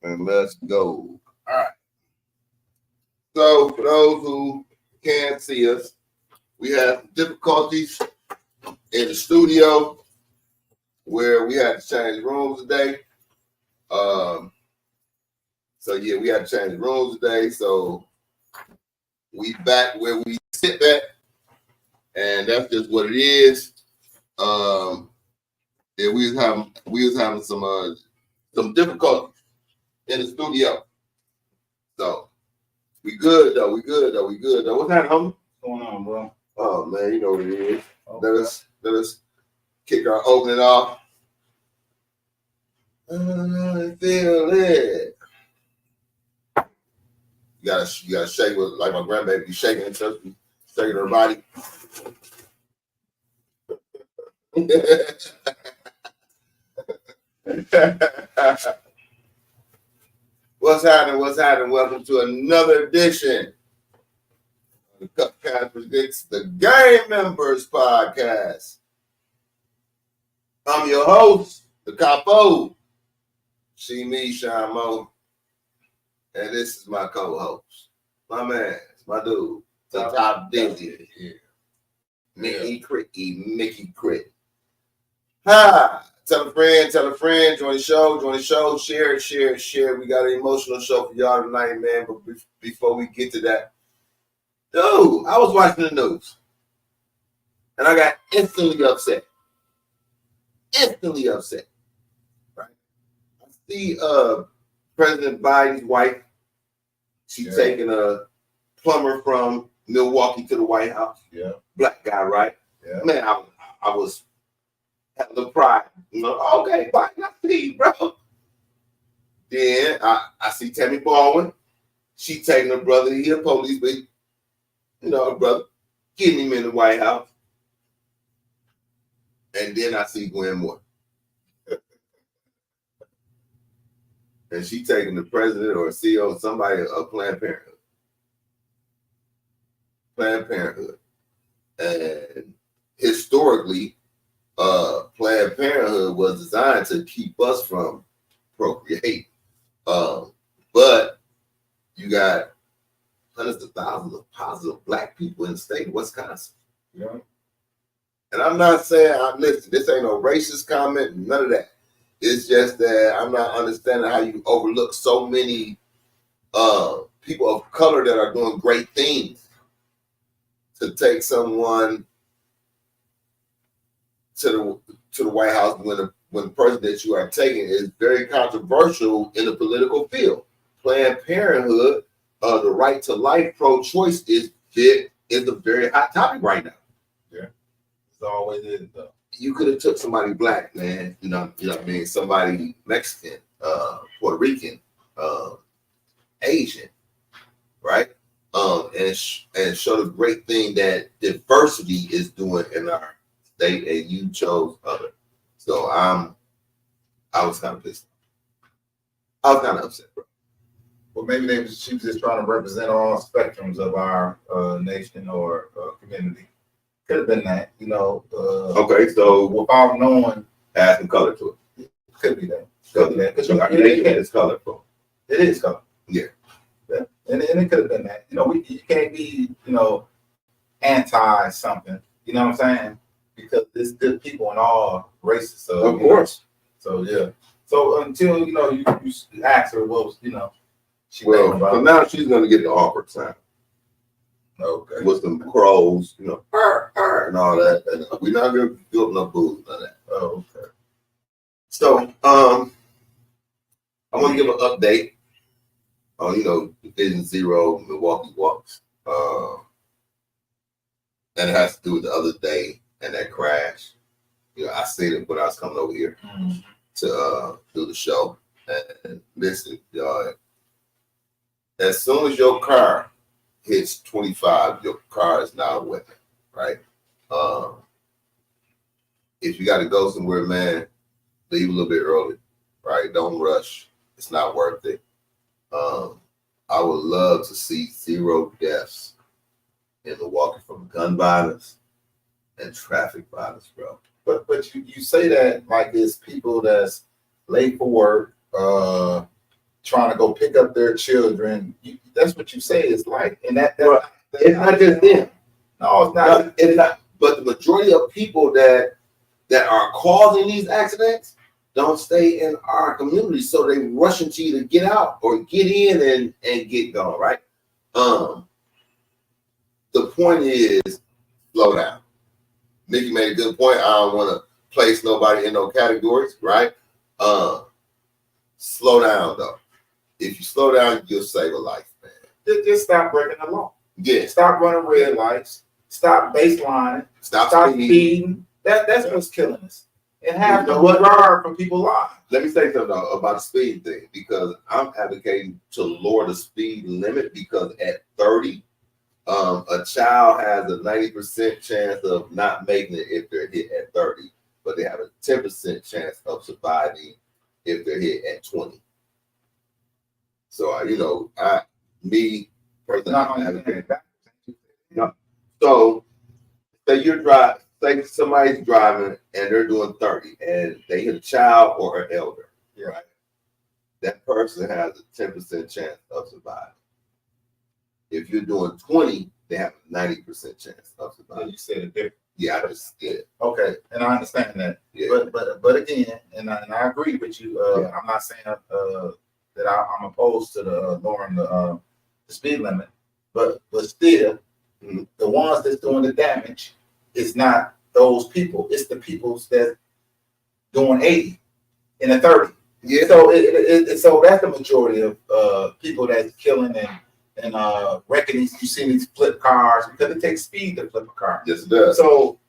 and let's go. All right. So for those who can't see us, we have difficulties in the studio where we had to change rooms today. So yeah, we had to change rooms today. So we back where we sit at, and that's just what it is. Yeah, we was having some difficulties in the studio. So we good though. What's happening, homie? What's going on, bro? Oh man, you know what it is. Okay. Let us kick our opening off. I feel it. You gotta shake with like my grandbaby be shaking and stuff, shaking her body. What's happening? Welcome to another edition of the Cupcast Predicts the Game Members Podcast. I'm your host, the Capo. See me, Sean Mo. And this is my co-host, my man, my dude, the top digit. Yeah. Mickey Crit. Hi. Tell a friend, join the show, share it. We got an emotional show for y'all tonight, man. But before we get to that, dude, I was watching the news and I got instantly upset. Right? I see President Biden's wife. She's taking a plumber from Milwaukee to the White House. Yeah. Black guy, right? Yeah. Man, I was had a little pride. You know, okay, Biden, I see you, bro. Then I see Tammy Baldwin. She taking her brother, he a police, but her brother, getting him in the White House. And then I see Gwen Moore. And she taking the president or CEO, somebody of Planned Parenthood. And historically, Planned Parenthood was designed to keep us from procreating. But you got hundreds of thousands of positive black people in the state of Wisconsin. Yeah. And I'm not saying, listen, this ain't no racist comment, none of that. It's just that I'm not understanding how you overlook so many people of color that are doing great things to take someone to the White House when the person that you are taking is very controversial in the political field. Planned Parenthood, the right to life, pro-choice is a very hot topic right now. Yeah, it's always is though. You could have took somebody black, man. You know what I mean? Somebody Mexican, Puerto Rican, Asian, right? And show the great thing that diversity is doing in our state, and you chose other. So I was kind of pissed. I was kind of upset, bro. Well, maybe she was just trying to represent all spectrums of our nation or community. Could have been that, okay, so without knowing, add some color to it. Could be that. Because it's colorful. It is color. Yeah. And it could have been that. You can't be, anti something. You know what I'm saying? Because there's good people in all races. So of course. So yeah. So until you ask her what was she well, so now she's gonna get the awkward sound. Okay. With some crows, and all that. And we're not gonna build no booze, none of that. Oh, okay. So I want to give an update on Division 0 Milwaukee Walks. And it has to do with the other day and that crash. I seen it when I was coming over here to do the show. And listen, y'all, as soon as your car hits 25, your car is now a weapon, right? If you got to go somewhere, man, leave a little bit early, right? Don't rush. It's not worth it. I would love to see 0 deaths in Milwaukee from gun violence and traffic violence, bro. But you say that like it's people that's late for work, trying to go pick up their children. That's what you say is like, and that's it's not just them. No, it's not. No, it's not. But the majority of people that are causing these accidents don't stay in our community, so they rushing to you to get out or get in and get gone. Right. The point is, slow down. Nikki made a good point. I don't want to place nobody in no categories, right? Slow down though. If you slow down, you'll save a life, man. Just stop breaking the law. Yeah. Stop running red lights. Stop baselining. Stop speeding. That's what's killing us. And have no regard for people's lives. Let me say something though, about the speed thing, because I'm advocating to lower the speed limit, because at 30, a child has a 90% chance of not making it if they're hit at 30, but they have a 10% chance of surviving if they're hit at 20. So, me personally, so say somebody's driving and they're doing 30 and they hit a child or an elder, right? That person has a 10% chance of surviving. If you're doing 20, they have a 90% chance of surviving. You said it different. Yeah, I just did it. Okay, and I understand that. Yeah. But again, and I agree with you. I'm not saying that I'm opposed to the lowering the speed limit, but still, the ones that's doing the damage is not those people. It's the people that's doing 80 and a 30. Yeah. So so that's the majority of people that's killing and wrecking these. You see these flip cars because it takes speed to flip a car. Yes, it does. So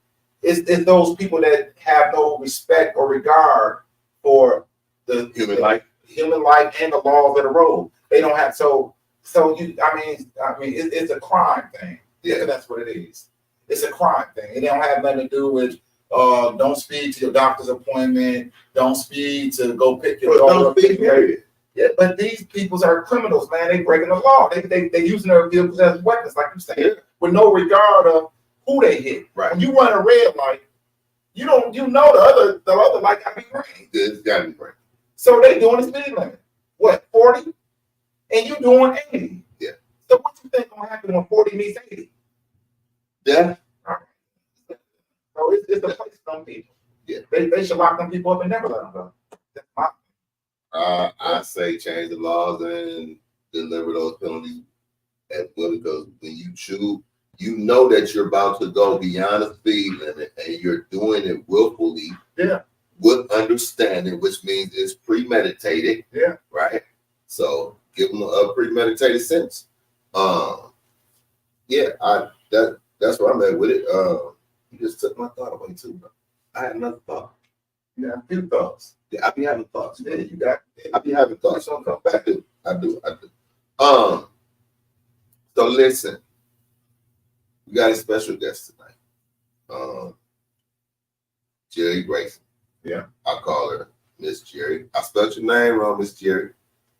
it's those people that have no respect or regard for the human life and the laws of the road. They don't have it's a crime thing. Yeah, that's what it is. It's a crime thing. It don't have nothing to do with don't speed to your doctor's appointment. Don't speed to go pick your daughter up. Yeah, but these people are criminals, man. They breaking the law. They using their vehicles as weapons, like you said, with no regard of who they hit. Right. When you run a red light, you know the other light gotta be green. It's gotta be green. So they doing the speed limit. What, 40? And you doing 80. Yeah. So what you think gonna happen when 40 meets 80? Yeah. All right. So it's a place for them people. Yeah. They should lock them people up and never let them go. That's my I say change the laws and deliver those penalties at will, because when you choose, you know that you're about to go beyond the speed limit and you're doing it willfully, with understanding, which means it's premeditated, right? So give them a premeditated sentence. That's where I'm at with it. You just took my thought away too, bro. I had another thought. You got a few thoughts. Yeah, I be having thoughts. Yeah, you got. I be having thoughts. I do. So listen, we got a special guest tonight. Jerry Grayson. Yeah. I call her Miss Jerry. I spelled your name wrong, Miss Jerry.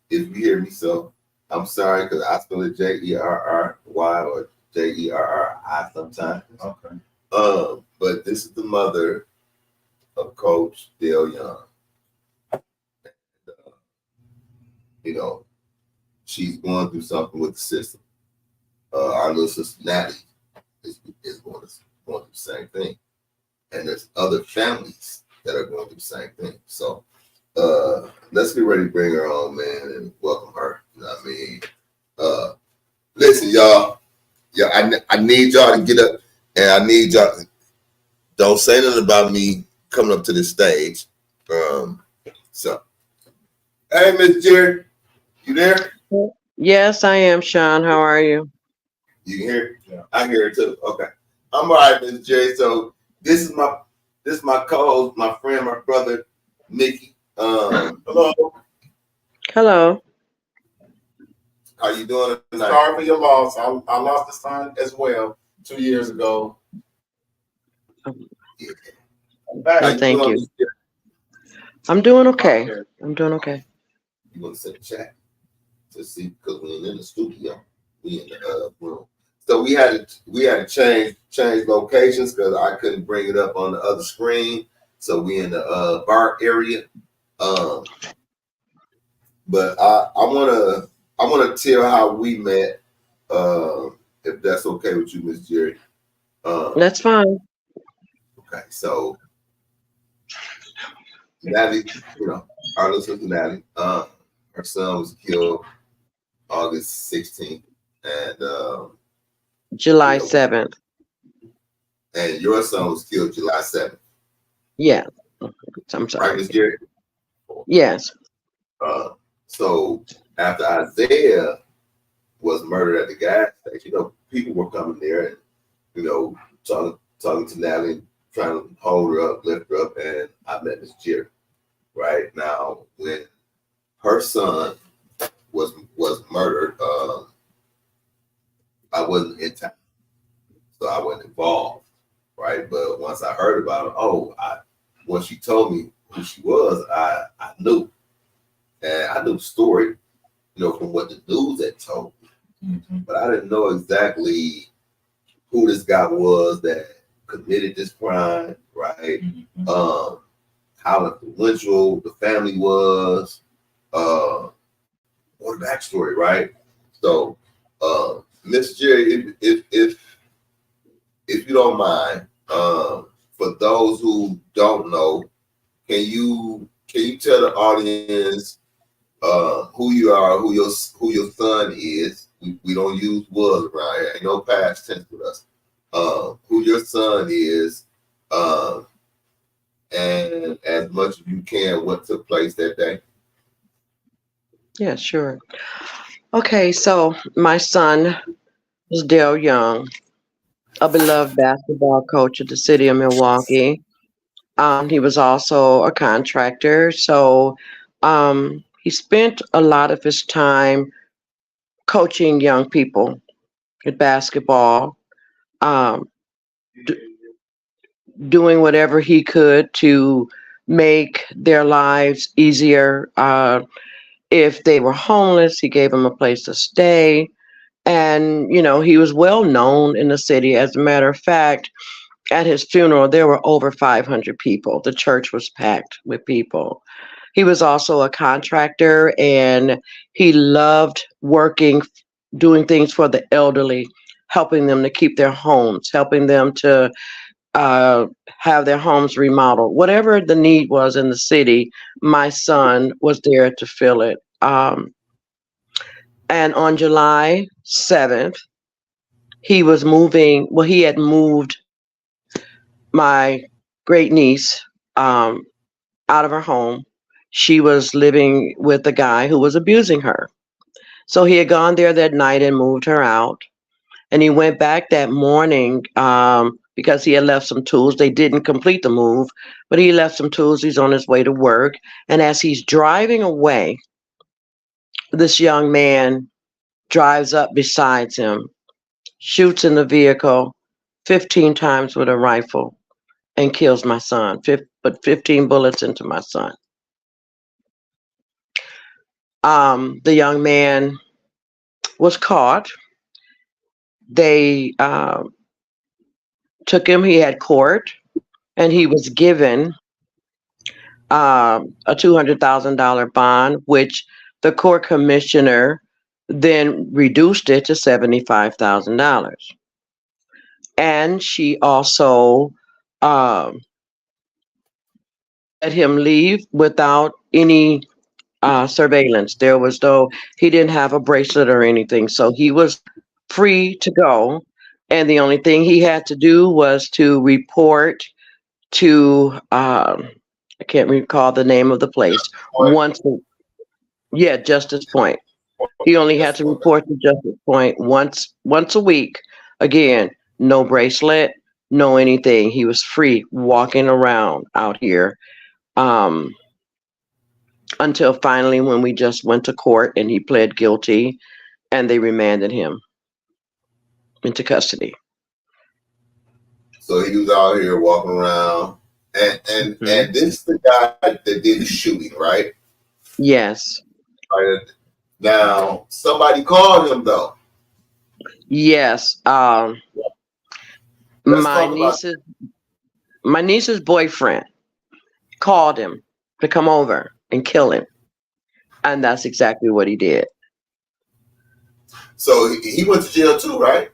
If you hear me, so I'm sorry, because I spell it Jerry or Jerri sometimes. Okay. But this is the mother of Coach Dale Young. And, she's going through something with the system. Our little sister Natalie is going through the same thing. And there's other families that are going through the same thing. So let's get ready to bring her on, man, and welcome her. You know what I mean? Listen, y'all. Yeah, I need y'all to get up, and I need y'all. Don't say nothing about me coming up to this stage. So, hey, Miss Jerry, you there? Yes, I am, Sean. How are you? You can hear? Yeah. I hear it too. Okay, I'm all right, Miss Jerry. So this is my co-host, my friend, my brother, Mickey. Hello. Hello. How you doing tonight? Sorry for your loss. I lost a son as well 2 years ago. Yeah. Oh, thank you. I'm doing okay. I'm doing okay. You want to send a chat to see, because we ain't in the studio, we in the room. So we had to change locations because I couldn't bring it up on the other screen. So we in the bar area. But I wanna tell how we met. If that's okay with you, Miss Jerry. That's fine. Okay, so Natalie, our little sister Natalie, her son was killed August 16th, and July 7th. And your son was killed July 7th. Yeah. I'm sorry. Right, Miss Jerry? Yes. So after Isaiah was murdered at the gas station, people were coming there and, talking to Natalie, trying to hold her up, lift her up, and I met Miss Jerry. Right now, when her son was murdered, I wasn't in town, so I wasn't involved. Right, but once I heard about it, once she told me who she was, I knew, and I knew the story, from what the news had told me. Mm-hmm. But I didn't know exactly who this guy was that committed this crime, right? Mm-hmm. How influential the family was, or the backstory, right? So, Miss Jerry, if you don't mind, for those who don't know, can you tell the audience who you are, who your son is? We don't use was around here. Ain't no past tense with us. Who your son is, and as much as you can, what took place that day. Yeah, sure. Okay, so my son is Dale Young, a beloved basketball coach of the city of Milwaukee. He was also a contractor, so he spent a lot of his time coaching young people at basketball, um, d- doing whatever he could to make their lives easier. If they were homeless, he gave them a place to stay. And, he was well known in the city. As a matter of fact, at his funeral, there were over 500 people. The church was packed with people. He was also a contractor, and he loved working, doing things for the elderly, helping them to keep their homes, helping them to have their homes remodeled. Whatever the need was in the city, my son was there to fill it. And on July 7th, he had moved my great niece out of her home. She was living with a guy who was abusing her. So he had gone there that night and moved her out. And he went back that morning because he had left some tools. They didn't complete the move, but he left some tools. He's on his way to work. And as he's driving away, this young man drives up beside him, shoots in the vehicle 15 times with a rifle, and kills my son. Put 15 bullets into my son. The young man was caught. They took him. He had court, and he was given a $200,000 bond, which the court commissioner then reduced it to $75,000. And she also let him leave without any surveillance. He didn't have a bracelet or anything, so he was free to go. And the only thing he had to do was to report to, I can't recall the name of the place. Justice Point. He only had to report to Justice Point once a week. Again, no bracelet, no anything. He was free walking around out here. Until finally when we just went to court and he pled guilty and they remanded him into custody. So he was out here walking around, and this is the guy that did the shooting, right? Yes. Right. Now somebody called him though. Yes. My niece's boyfriend called him to come over and kill him. And that's exactly what he did. So he went to jail too, right?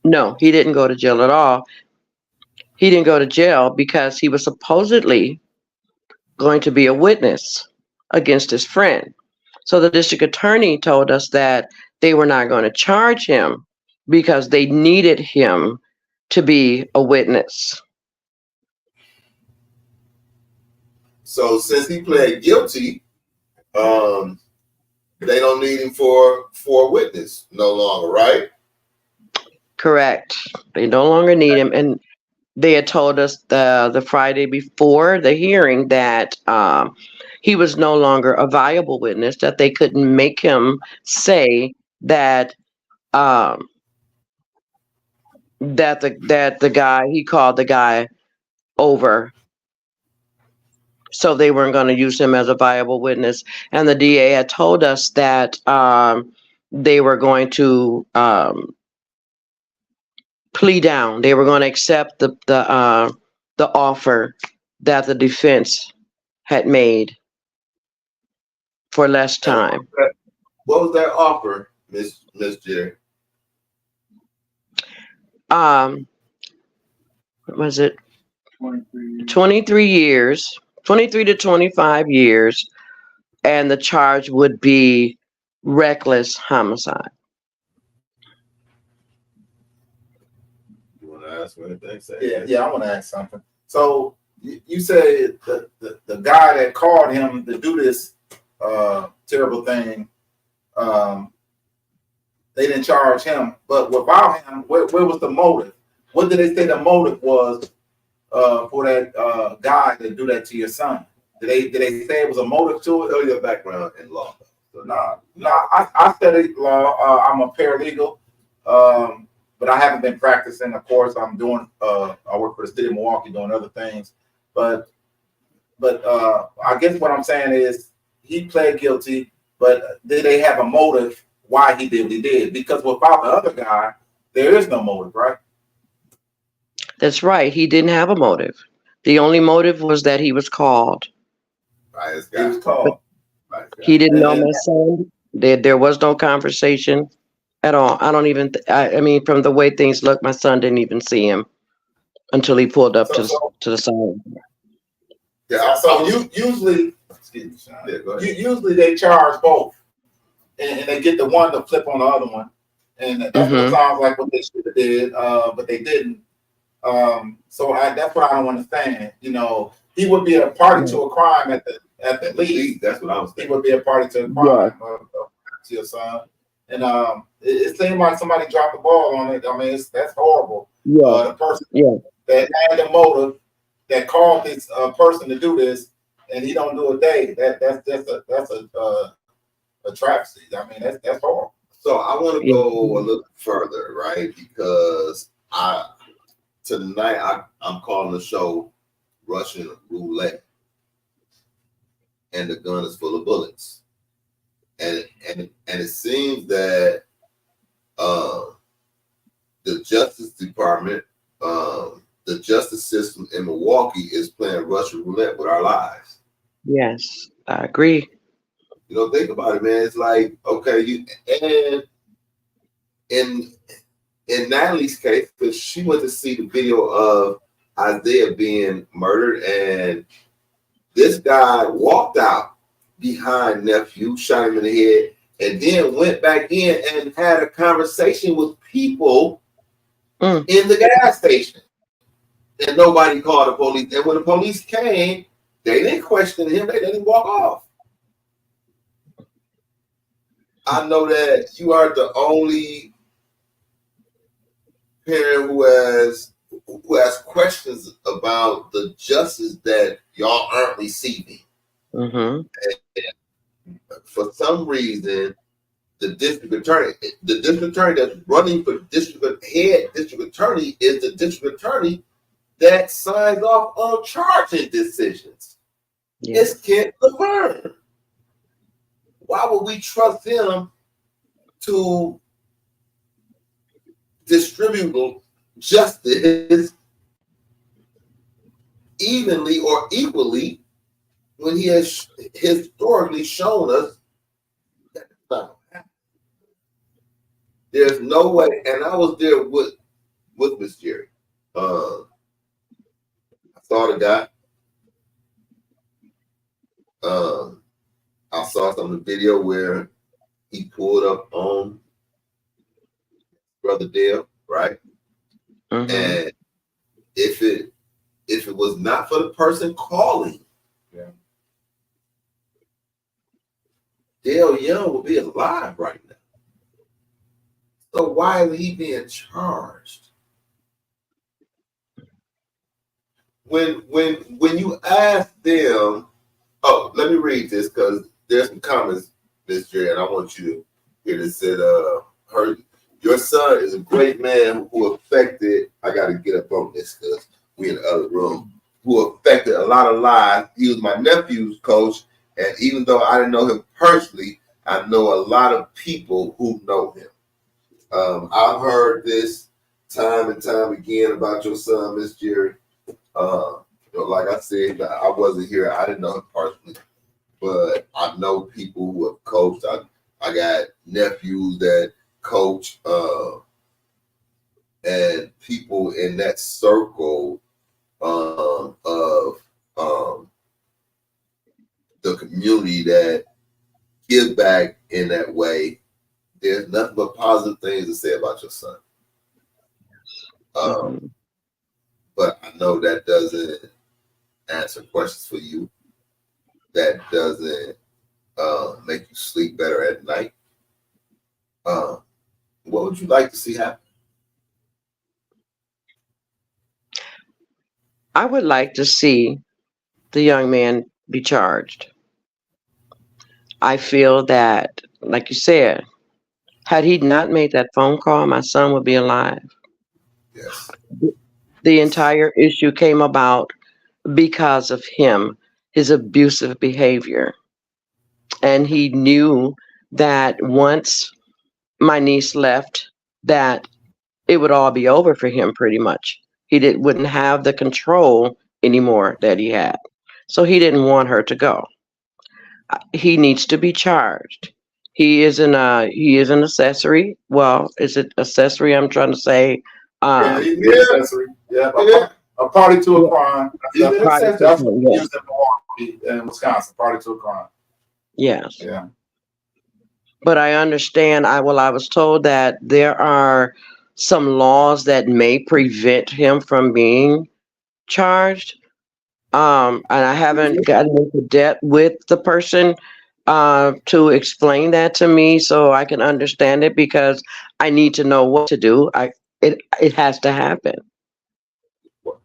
No, he didn't go to jail at all. He didn't go to jail because he was supposedly going to be a witness against his friend. So the district attorney told us that they were not going to charge him because they needed him to be a witness. So since he pled guilty, they don't need him for a witness no longer, right? Correct. They no longer need him. And they had told us the Friday before the hearing that he was no longer a viable witness, that they couldn't make him say that um, that the guy he called the guy over, so they weren't going to use him as a viable witness. And the DA had told us that they were going to plea down. They were going to accept the offer that the defense had made for less And time. what was that offer, Miss Jerry? What was it? 23 years, 23 to 25 years, and the charge would be reckless homicide. You want to ask what anything? Yeah, I want to ask something. So you say the guy that called him to do this terrible thing, they didn't charge him, but without him, where was the motive? What did they say the motive was for that guy to do that to your son? Did they say it was a motive to it? Know your background in law. So I studied law. I'm a paralegal, but I haven't been practicing. Of course, I'm doing. I work for the city of Milwaukee doing other things, but I guess what I'm saying is he pled guilty, but did they have a motive why he did what he did? Because without the other guy, there is no motive, right? That's right. He didn't have a motive. The only motive was that he was called. Right, He was called. He didn't know And my son. There was no conversation at all. I don't even. I mean, from the way things look, my son didn't even see him until he pulled up to the side. Yeah. So you usually, excuse me, Sean. Yeah, go ahead. Usually they charge both, and they get the one to flip on the other one, and that's what sounds like what they should have did, but they didn't. So that's what I don't understand. You know, he would be a party to a crime at the least. That's what I was thinking. He would be a party to a crime to your son, and it seemed like somebody dropped the ball on it. I mean, that's horrible. The person that had the motive that called this person to do this, and he don't do a day. That's a travesty. I mean, that's horrible. So I want to go a little further, right? Because tonight I'm calling the show Russian Roulette, and the gun is full of bullets, and it seems that the Justice Department, the justice system in Milwaukee is playing Russian roulette with our lives. Yes, I agree. You know, think about it, man. It's like, okay, and in Natalie's case, because she went to see the video of Isaiah being murdered, and this guy walked out behind nephew, shot him in the head, and then went back in and had a conversation with people in the gas station. And nobody called the police. And when the police came, they didn't question him. They didn't walk off. I know that you are the only parent who has questions about the justice that y'all aren't receiving. And for some reason, the district attorney that's running for head district attorney is the district attorney that signs off on charging decisions. It's Kent Laverne. Why would we trust him to distribute justice evenly or equally when he has historically shown us that it's not gonna happen. There's no way, and I was there with Miss Jerry. I saw the guy. I saw some of the video where he pulled up on Brother Dale, right? Mm-hmm. And if it was not for the person calling, Dale Young would be alive right now. So why is he being charged? When you ask them, oh, let me read this because there's some comments, Miss Jerry, and I want you to hear this. Said, your son is a great man who affected. I got to get up on this because we in the other room. Who affected a lot of lives. He was my nephew's coach, and even though I didn't know him personally, I know a lot of people who know him. I've heard this time and time again about your son, Miss Jerry. Like I said, I wasn't here. I didn't know him personally, but I know people who have coached. I got nephews that coach, and people in that circle of the community that give back in that way. There's nothing but positive things to say about your son. But I know that doesn't answer questions for you. That doesn't make you sleep better at night. What would you like to see happen? I would like to see the young man be charged. I feel that, like you said, had he not made that phone call, my son would be alive. Yes. The entire issue came about because of him, his abusive behavior. And he knew that once my niece left, that it would all be over for him pretty much. Wouldn't have the control anymore that he had. So he didn't want her to go. He needs to be charged. He is an accessory. Well, is it accessory? I'm trying to say. He's an accessory. Yeah, a party to a crime. That's what we use in Milwaukee and Wisconsin. Party to a crime. Yes. Yeah. But I understand. I was told that there are some laws that may prevent him from being charged. And I haven't gotten into depth with the person to explain that to me so I can understand it because I need to know what to do. It has to happen.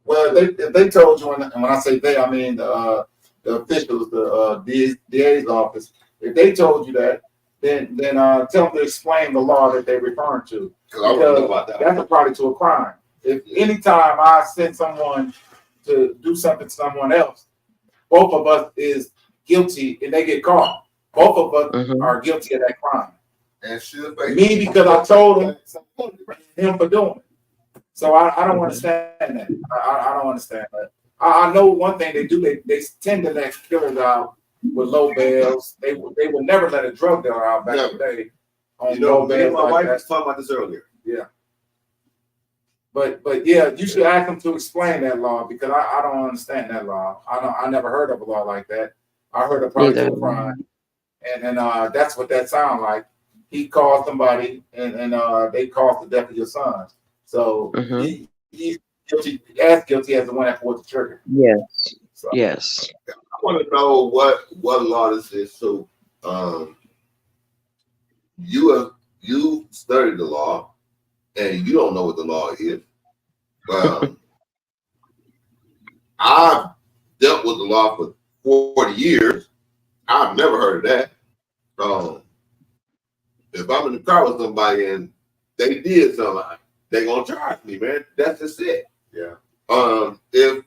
Well, if they told you, and when I say they, I mean the officials, the DA's office. If they told you that, then tell them to explain the law that they're referring to. Because I don't know about that. That's a party to a crime. If anytime I send someone to do something to someone else, both of us is guilty and they get caught. Both of us are guilty of that crime. And me because I told him for doing it. So I don't understand that. I don't understand that. I know one thing they do. They tend to let killers out with low bails. They would never let a drug dealer out back in the day on low bails. My wife was talking about this earlier. Yeah. But yeah, you should ask them to explain that law because I don't understand that law. I never heard of a law like that. I heard of party to a crime, and that's what that sounds like. He called somebody, and they caused the death of your son. So he's guilty, as guilty as the one that pulled the trigger. Yes. So. Yes. I want to know what law this is. So, you studied the law, and you don't know what the law is. I've dealt with the law for 40 years. I've never heard of that. If I'm in the car with somebody and they did something, they're gonna charge me, man. That's just it. Yeah. If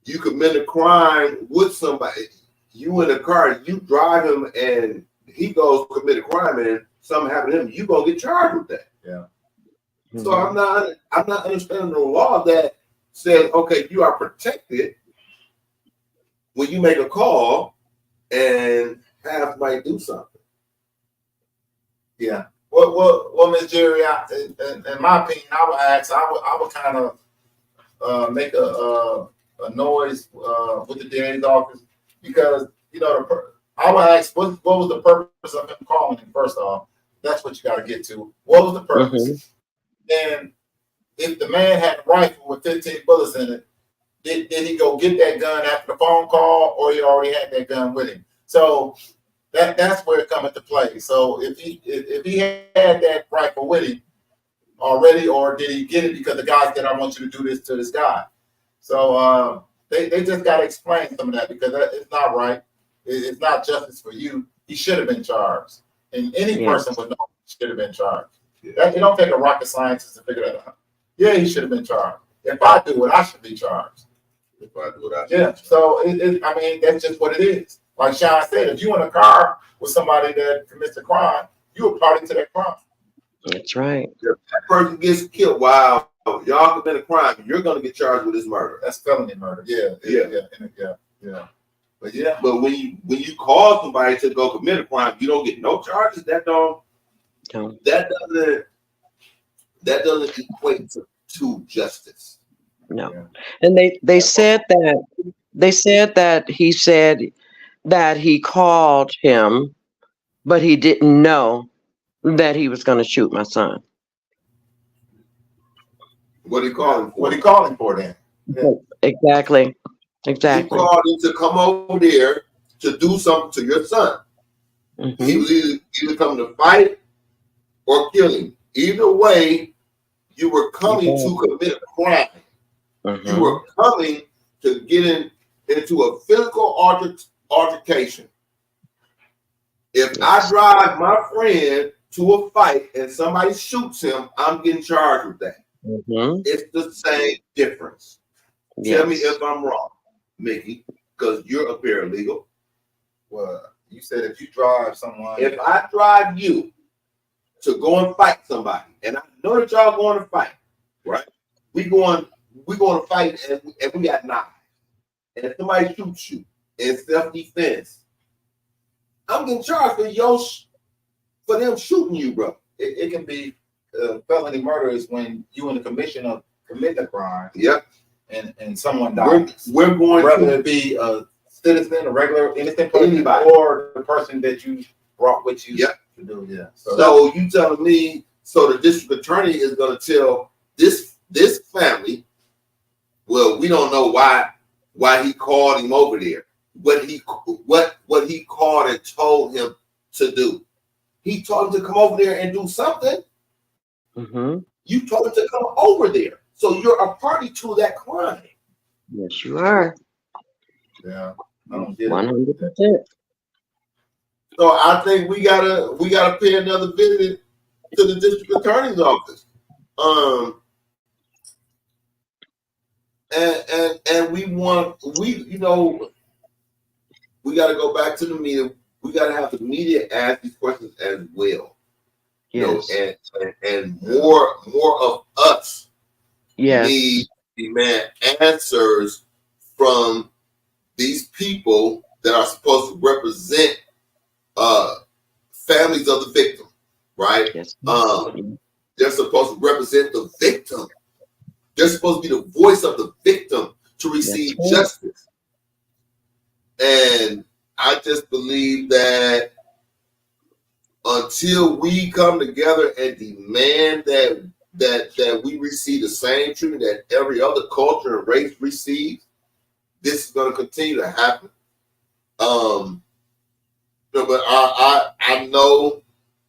you commit a crime with somebody, you in a car, you drive him, and he goes to commit a crime, and something happened to him, you gonna get charged with that. Yeah. So I'm not understanding the law that says, okay, you are protected when you make a call and have somebody do something. Yeah. Well, Miss Jerry, in my opinion, I would kind of make a noise with the DA's office because I would ask what was the purpose of him calling him. First off, that's what you got to get to. What was the purpose? And if the man had a rifle with 15 bullets in it, did he go get that gun after the phone call, or he already had that gun with him? So that's where it comes into play. So if he had that rifle with him already, or did he get it because the guy said, "I want you to do this to this guy"? So they just got to explain some of that because it's not right. It's not justice for you. He should have been charged, and any person would know he should have been charged. It don't take a rocket scientist to figure that out. Yeah, he should have been charged. If I do it, I should be charged. If I do it, I should. Yeah. So I mean, that's just what it is. Like Sean said, if you in a car with somebody that commits a crime, you a party to that crime. That's right. If that person gets killed while y'all commit a crime, you're going to get charged with this murder. That's felony murder. Yeah. But when you call somebody to go commit a crime, you don't get no charges. That doesn't equate to justice. No. And they said that he said that he called him, but he didn't know that he was going to shoot my son. What he called him for? What he called him for then? Yeah. Exactly. He called him to come over there to do something to your son. Mm-hmm. He was either coming to fight or kill him. Either way, you were coming to commit a crime. Mm-hmm. You were coming to get into a physical altercation. If I drive my friend to a fight and somebody shoots him, I'm getting charged with that. Mm-hmm. It's the same difference. Yes. Tell me if I'm wrong, Mickey, because you're a paralegal. Well, you said if you drive someone. If I drive you to go and fight somebody, and I know that y'all going to fight, right? We going to fight, and we got knives. And if somebody shoots you in self-defense, I'm getting charged for them shooting you, bro. It can be felony murder is when you in the commission of committing a crime. Yep. And someone dies. We're going whether it be a citizen, a regular innocent person, or the person that you brought with you to do. Yeah. So you telling me? So the district attorney is going to tell this family, well, we don't know why he called him over there. What he called and told him to do. He told him to come over there and do something. Mm-hmm. You told him to come over there. So you're a party to that crime. Yes, you are. Yeah. I don't get 100%. So I think we gotta pay another visit to the district attorney's office. And we got to go back to the media. We got to have the media ask these questions as well. Yes. And more of us need demand answers from these people that are supposed to represent families of the victim, right? Yes. They're supposed to represent the victim. They're supposed to be the voice of the victim to receive justice. And I just believe that until we come together and demand that we receive the same treatment that every other culture and race receives, this is going to continue to happen. But I know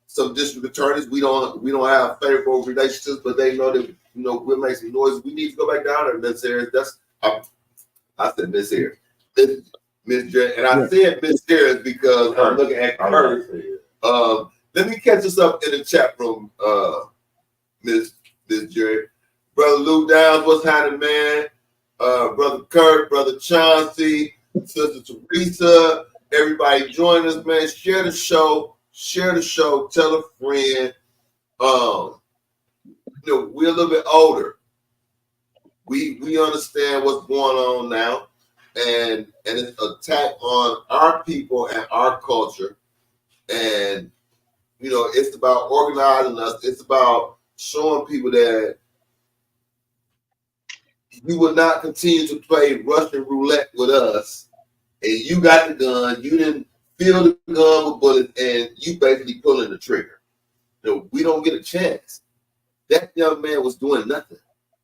some district attorneys, we don't have favorable relationships, but they know that we'll make some noise. We need to go back down there, Miss Harris. I said Miss Harris, Miss J, and I said Miss Harris because I'm looking at her. Let me catch us up in the chat room, Miss Jerry. Brother Lou Downs, what's happening, man? Brother Kurt, Brother Chauncey, Sister Teresa, everybody join us, man. Share the show, tell a friend. We're a little bit older. We understand what's going on now, and it's an attack on our people and our culture. And you know, it's about organizing us. It's about showing people that you will not continue to play Russian roulette with us. And you got the gun. You didn't fill the gun with bullets, and you basically pulling the trigger. You know, we don't get a chance. That young man was doing nothing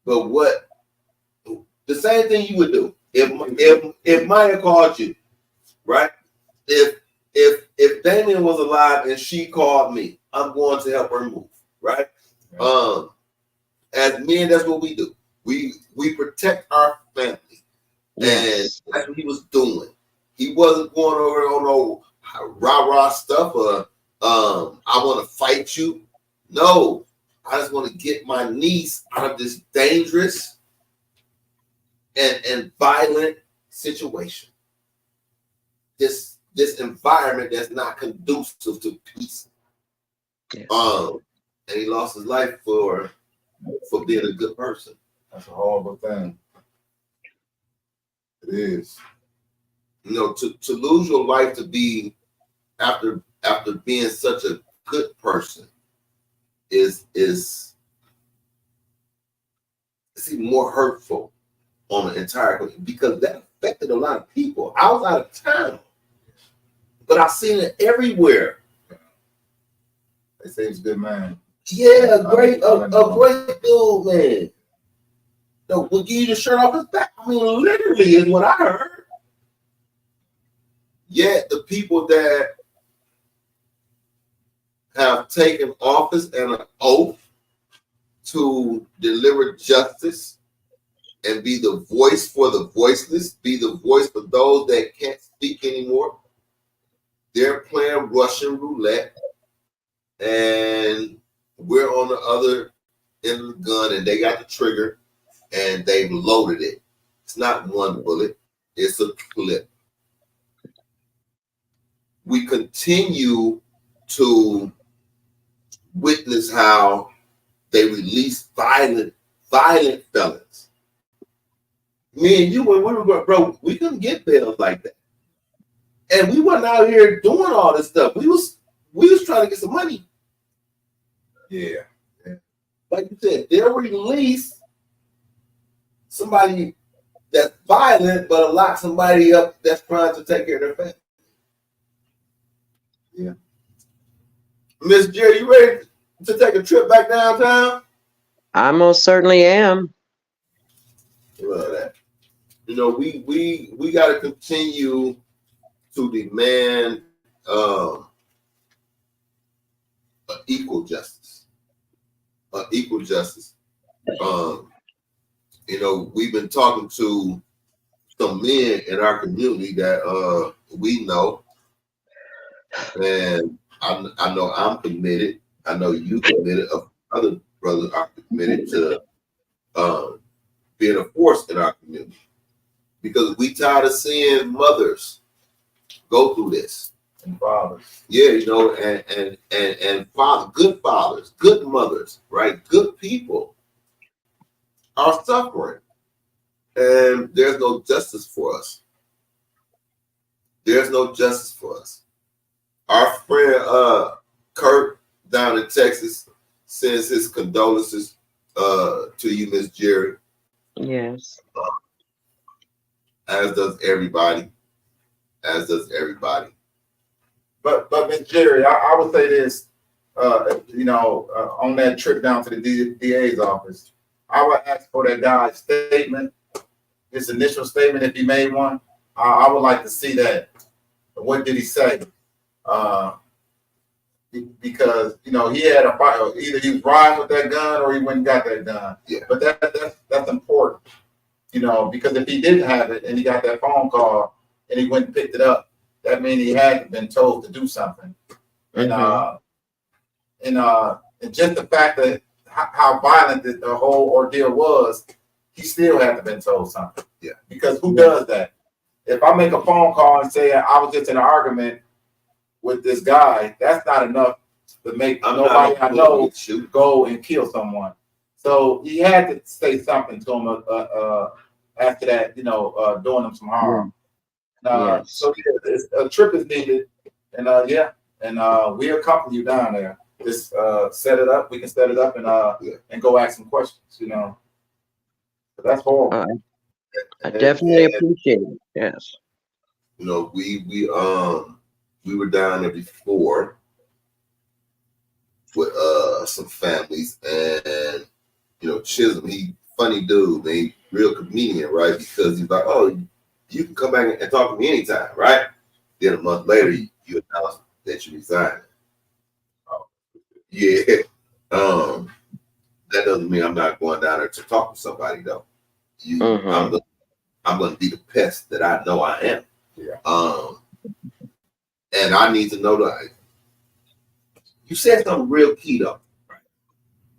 but what the same thing you would do if Maya called you, right? If Damien was alive and she called me, I'm going to help her move, right? As men, that's what we do. We protect our family, Yes. and that's what he was doing. He wasn't going over on no rah-rah stuff or I want to fight you. No, I just want to get my niece out of this dangerous and violent situation. This environment that's not conducive to peace. Yes. And he lost his life for being a good person. That's a horrible thing. It is. You know, to lose your life to be after being such a good person is even more hurtful on the entire country, because that affected a lot of people. I was out of town, but I've seen it everywhere. They say he's a good man. Yeah, a great dude, man. No, we'll give you the shirt off his back. I mean, literally is what I heard. Yet the people that have taken office and an oath to deliver justice and be the voice for the voiceless, be the voice for those that can't speak anymore, they're playing Russian roulette, and we're on the other end of the gun, and they got the trigger, and they've loaded it. It's not one bullet, it's a clip. We continue to witness how they release violent felons. Me and you, when we were broke, we couldn't get bails like that. And we wasn't out here doing all this stuff. We was trying to get some money. Yeah. Like you said, they'll release somebody that's violent, but lock somebody up that's trying to take care of their family. Yeah. Miss Jerry, you ready to take a trip back downtown? I most certainly am. Love that. You know, we got to continue to demand equal justice. Equal justice. You know, we've been talking to some men in our community that we know, and I know I'm committed. I know you committed. Other brothers are committed to being a force in our community, because we tired of seeing mothers go through this, and fathers. Yeah, you know, and good fathers, good mothers, right? Good people are suffering, and there's no justice for us. There's no justice for us. Our friend Kurt down in Texas sends his condolences to you, Miss Jerry. Yes. As does everybody. As does everybody. But Miss Jerry, I would say this, you know, on that trip down to the DA's office, I would ask for that guy's statement, his initial statement, if he made one. I would like to see that. What did he say? Because, you know, he had a fight. Either he was riding with that gun or he went and got that gun. Yeah. But that's important, you know, because if he didn't have it and he got that phone call and he went and picked it up, that means he had been told to do something. Mm-hmm. And just the fact that how violent the whole ordeal was, he still had to been told something. Yeah. Because who does that? If I make a phone call and say I was just in an argument with this guy, that's not enough to make nobody I know go and kill someone. So he had to say something to him after that, doing them some harm. Yes. So yeah, a trip is needed, and we'll accompany you down there. Just set it up. We can set it up and go ask some questions. But that's horrible. I definitely appreciate it. Yes. We were down there before with some families, and Chisholm, he funny dude, man, he real comedian, right? Because he's like, oh, you can come back and talk to me anytime, right? Then a month later, you announce that you resign. Oh, yeah. That doesn't mean I'm not going down there to talk to somebody though. I'm going to be the pest that I know I am. Yeah. And I need to know that you said something real key though. Right?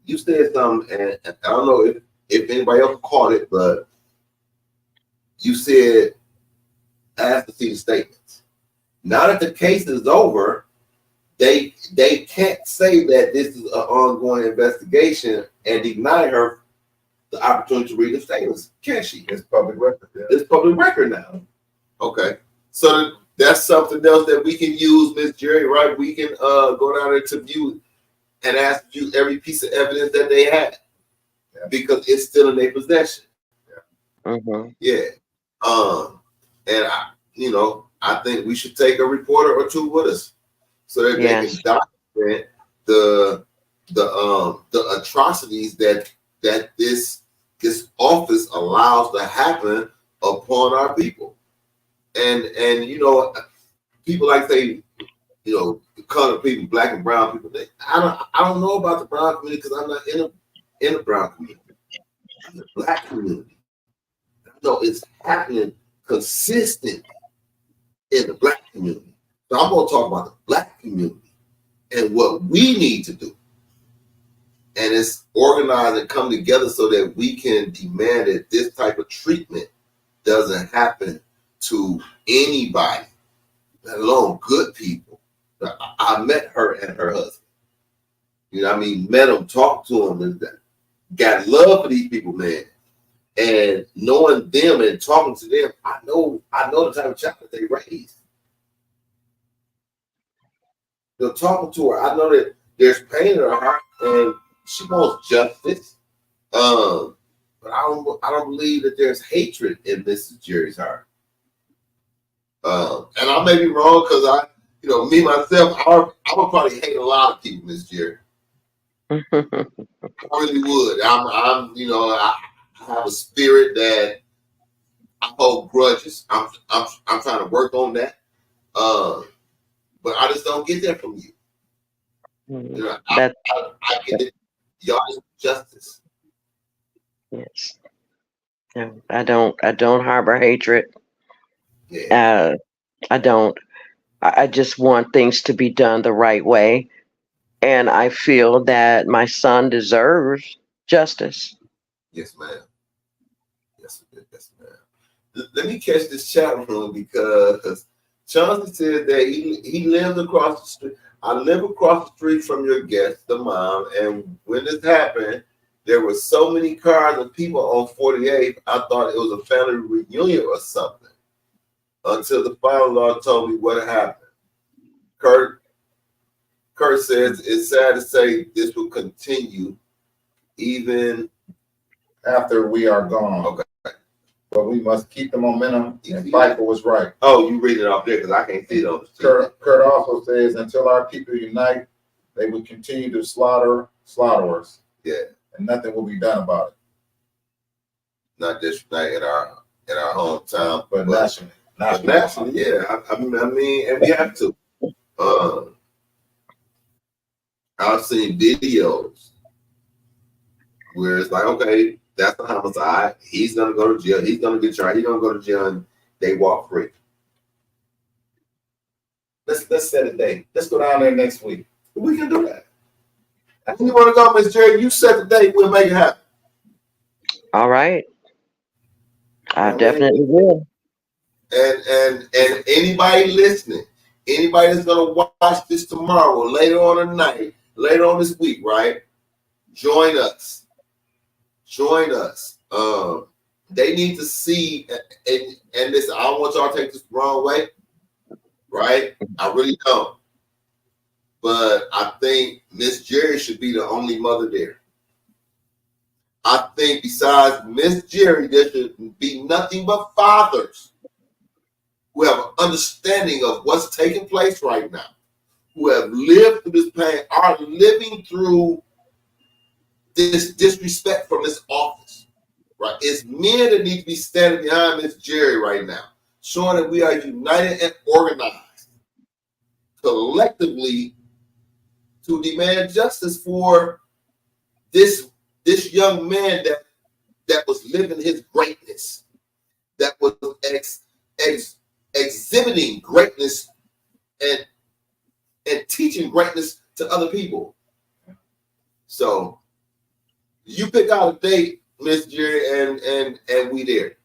You said something, and I don't know if anybody else caught it, but you said ask to see the statements. Now that the case is over, they can't say that this is an ongoing investigation and deny her the opportunity to read the statements, can she? It's public record. Yeah. It's public record now. Okay, so that's something else that we can use, Miss Jerry. Right? We can go down there to view and ask you every piece of evidence that they had, because it's still in their possession. Yeah. And I think we should take a reporter or two with us so that they can document the atrocities that this office allows to happen upon our people. And people like say, colored people, black and brown people. I don't know about the brown community because I'm not in the brown community. I'm in the black community. I know it's happening consistent in the black community. So I'm going to talk about the black community and what we need to do. And it's organized and come together so that we can demand that this type of treatment doesn't happen to anybody, let alone good people. I met her and her husband. Met them, talked to them, and got love for these people, man. And knowing them and talking to them, I know the type of child that they raised. Talking to her, I know that there's pain in her heart and she wants justice. But I don't believe that there's hatred in Mrs. Jerry's heart. And I may be wrong because me myself, I would probably hate a lot of people, Miss Jerry. I really would. I have a spirit that I hold grudges. I'm trying to work on that. But I just don't get that from you. I get it. Y'all is justice. Yes. No, I don't harbor hatred. Yeah. I don't. I just want things to be done the right way. And I feel that my son deserves justice. Yes, ma'am. Yes, ma'am. Let me catch this chat room because Chauncey said that he lives across the street. I live across the street from your guest, the mom, and when this happened, there were so many cars and people on 48th, I thought it was a family reunion or something. Until the father-in-law told me what happened. Kurt says it's sad to say this will continue even after we are gone. Okay. But we must keep the momentum and fight for what's right. Oh, you read it off there because I can't see it on the screen. Kurt also says until our people unite, they will continue to slaughter us. Yeah. And nothing will be done about it. Not just in our hometown, but nationally. Nationally, yeah. I mean, and we have to. I've seen videos where it's like, okay, that's the homicide. He's gonna go to jail. He's gonna get tried. He's gonna go to jail, and they walk free. Let's set a date. Let's go down there next week. We can do that. If you want to go, Miss Jerry, you set the date. We'll make it happen. All right. I definitely will. And anybody listening, anybody that's gonna watch this tomorrow, later on tonight, later on this week, right? Join us. they need to see, and listen, I don't want y'all to take this the wrong way, right? I really don't. But I think Miss Jerry should be the only mother there. I think besides Miss Jerry, there should be nothing but fathers who have an understanding of what's taking place right now, who have lived through this pain, are living through this disrespect from this office. Right? It's men that need to be standing behind Miss Jerry right now, showing that we are united and organized collectively to demand justice for this young man that was living his greatness, that was exhibiting greatness and teaching greatness to other people. So you pick out a date, Miss Jerry, and we there.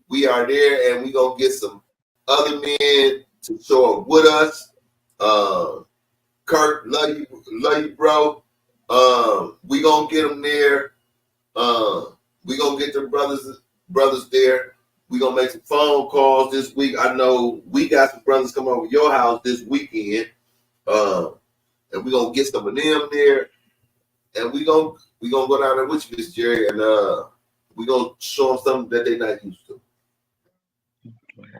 We are there, and we gonna get some other men to show up with us. Kurt, love you, bro. We gonna get them there. We gonna get the brothers there. We gonna make some phone calls this week. I know we got some brothers come over your house this weekend. And we gonna get some of them there, and we gonna go down there with you, Miss Jerry, and we gonna show them something that they're not used to.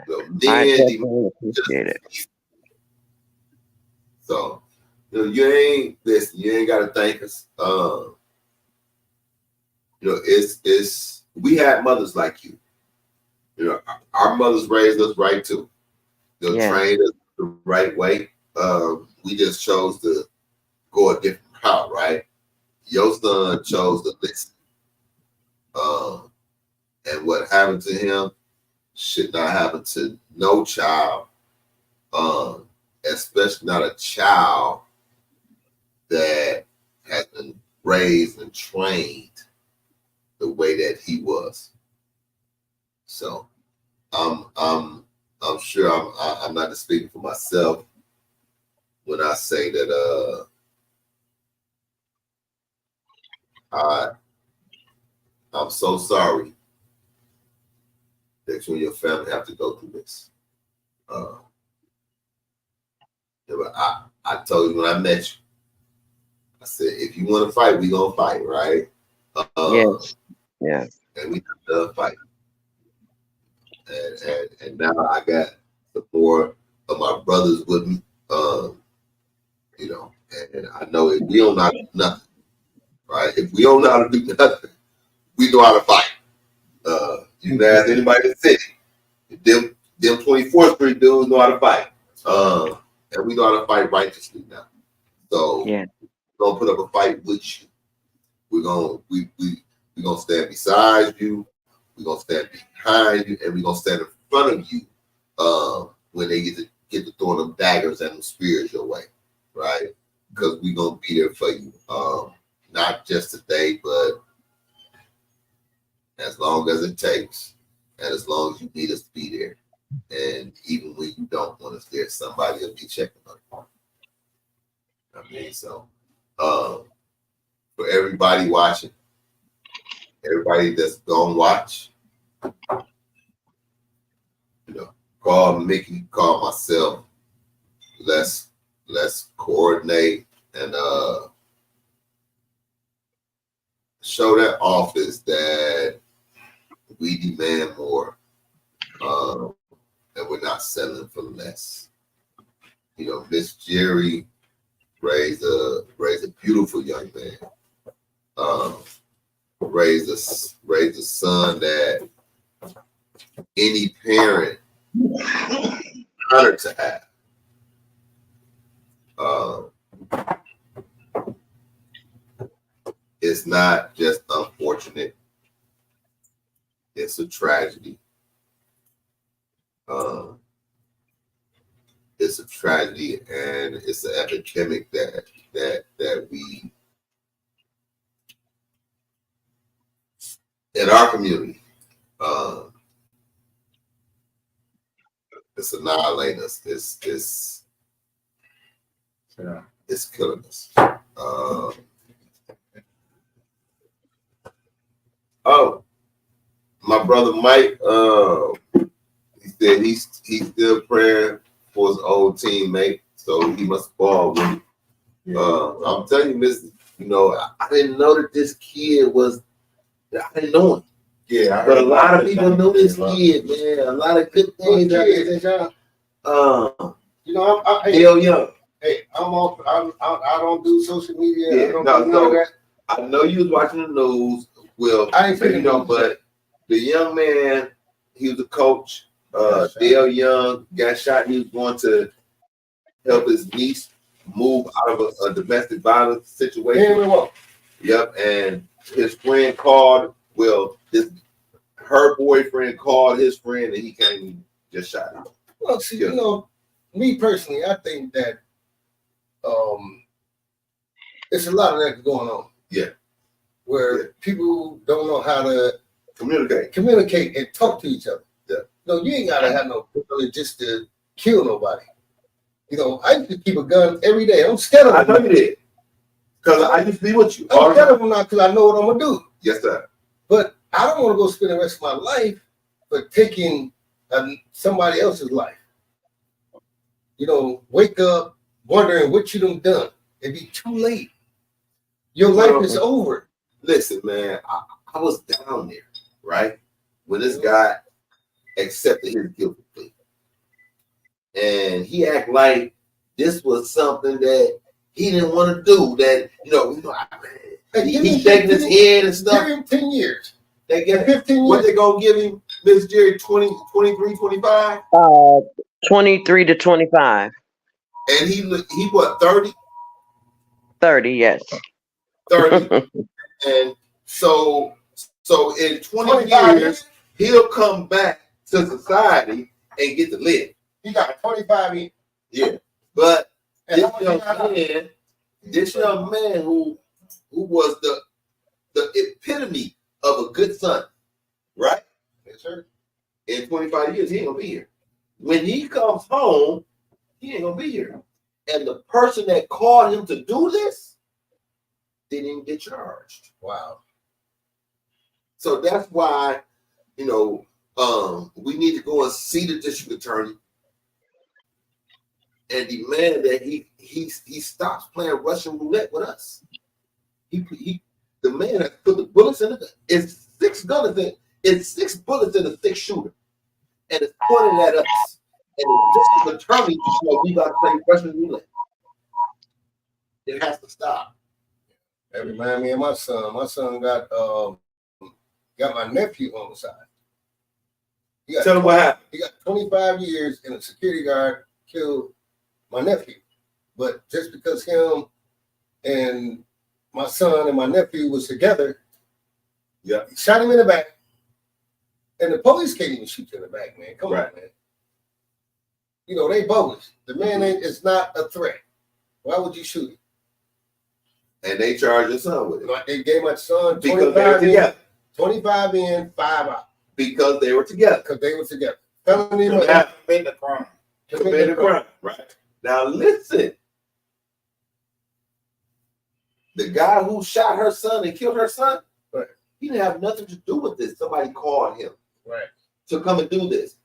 So, I definitely appreciate it. So, you ain't gotta thank us. It's we had mothers like you. Our mothers raised us right too. Trained us the right way. We just chose to go a different route, right? Your son chose to listen. And what happened to him should not happen to no child, especially not a child that has been raised and trained the way that he was. So I'm sure I'm not just speaking for myself when I say that I'm so sorry that you and your family have to go through this. I told you when I met you, I said, if you want to fight, we gonna fight, right? Yes. And we have to fight. And now I got some more of my brothers with me. And I know if we don't know how to do nothing, right? If we don't know how to do nothing, we know how to fight. You can ask anybody in the city. Them 24th Street dudes know how to fight. And we know how to fight righteously now. So we're gonna put up a fight with you. We're gonna stand beside you. We're gonna stand behind you, and we're gonna stand in front of you when they get to throwing them daggers and them spears your way, right? Because we're gonna be there for you. Not just today, but as long as it takes, and as long as you need us to be there. And even when you don't want us there, somebody will be checking on you. So for everybody watching, everybody that's gonna watch, call Mickey, call myself. Let's coordinate and show that office that we demand more, and we're not settling for less. Miss Jerry raised a beautiful young man. Raised a son that any parent honored to have. It's not just unfortunate. It's a tragedy. It's a tragedy, and it's an epidemic that we in our community. It's annihilating us. It's killing us. My my brother Mike, he said he's still praying for his old teammate, so he must ball with him. I'm telling you, Miss, I didn't know that this kid was. I didn't know him. Yeah, but a lot of people know this kid, man. A lot of good things. I'm still young. Hey, I don't do social media. Yeah, I don't do none of that. I know you was watching the news. Well, I ain't feeling but the young man, he was a coach. Dale Young got shot. He was going to help his niece move out of a domestic violence situation. Yep, and his friend called. Well, her boyfriend called his friend, and he came and just shot him. Well, see, me personally, I think that it's a lot of that going on. Yeah, where people don't know how to communicate and talk to each other. Yeah, you ain't gotta have no ability just to kill nobody. I used to keep a gun every day. I'm scared of them. I know you did. Because I used to be with you. I'm scared of them now because I know what I'm gonna do. Yes, sir. But I don't want to go spend the rest of my life for taking somebody else's life. Wake up wondering what you done. It'd be too late. Your life is over. Listen, man, I was down there, right? When this guy accepted his guilty plea. And he acted like this was something that he didn't want to do. That, he's shaking his head and stuff. Give him 10 years. They get 15 years. What they gonna give him, Miss Jerry, 20, 23, 25? 23 to 25. And he what, 30? 30, yes. 30. And so in 20 years, he'll come back to society and get to live. He got 25 years. Yeah. But this young man who was the epitome of a good son, right? Yes, sir. In 25 years, he ain't gonna be here. When he comes home, he ain't gonna be here. And the person that called him to do this didn't even get charged. Wow. So that's why, we need to go and see the district attorney and demand that he stops playing Russian roulette with us. The man has put the bullets in it. It's 6 bullets in a 6-shooter, and it's pointing at us. And the district attorney, we got to play Russian roulette. It has to stop. That reminds me of my son. My son got my nephew on the side. Tell him what happened. He got 25 years, and a security guard killed my nephew. But just because him and my son and my nephew was together, he shot him in the back. And the police can't even shoot you in the back, man. Come on, man. They bogus. The man is not a threat. Why would you shoot him? And they charged your son with it. They gave my son 25 in, 5 out. Because they were together. Felony murder. Commit the crime. Commit the crime. Right. Now listen. The guy who shot her son and killed her son, he didn't have nothing to do with this. Somebody called him to come and do this.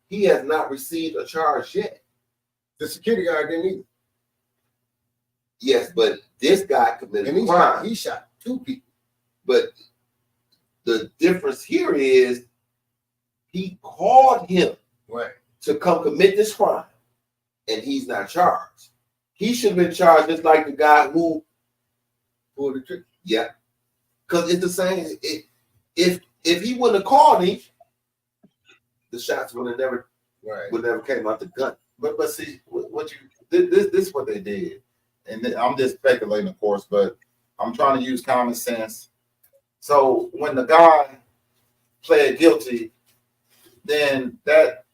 He has not received a charge yet. The security guard didn't either. Yes, but this guy committed a crime. He shot 2 people. But the difference here is he called him to come commit this crime, and he's not charged. He should have been charged just like the guy who pulled the trigger. Yeah, because it's the same. If he wouldn't have called him, the shots would have never came out the gun. But see, this is what they did, and I'm just speculating, of course, but I'm trying to use common sense. So when the guy pled guilty, then that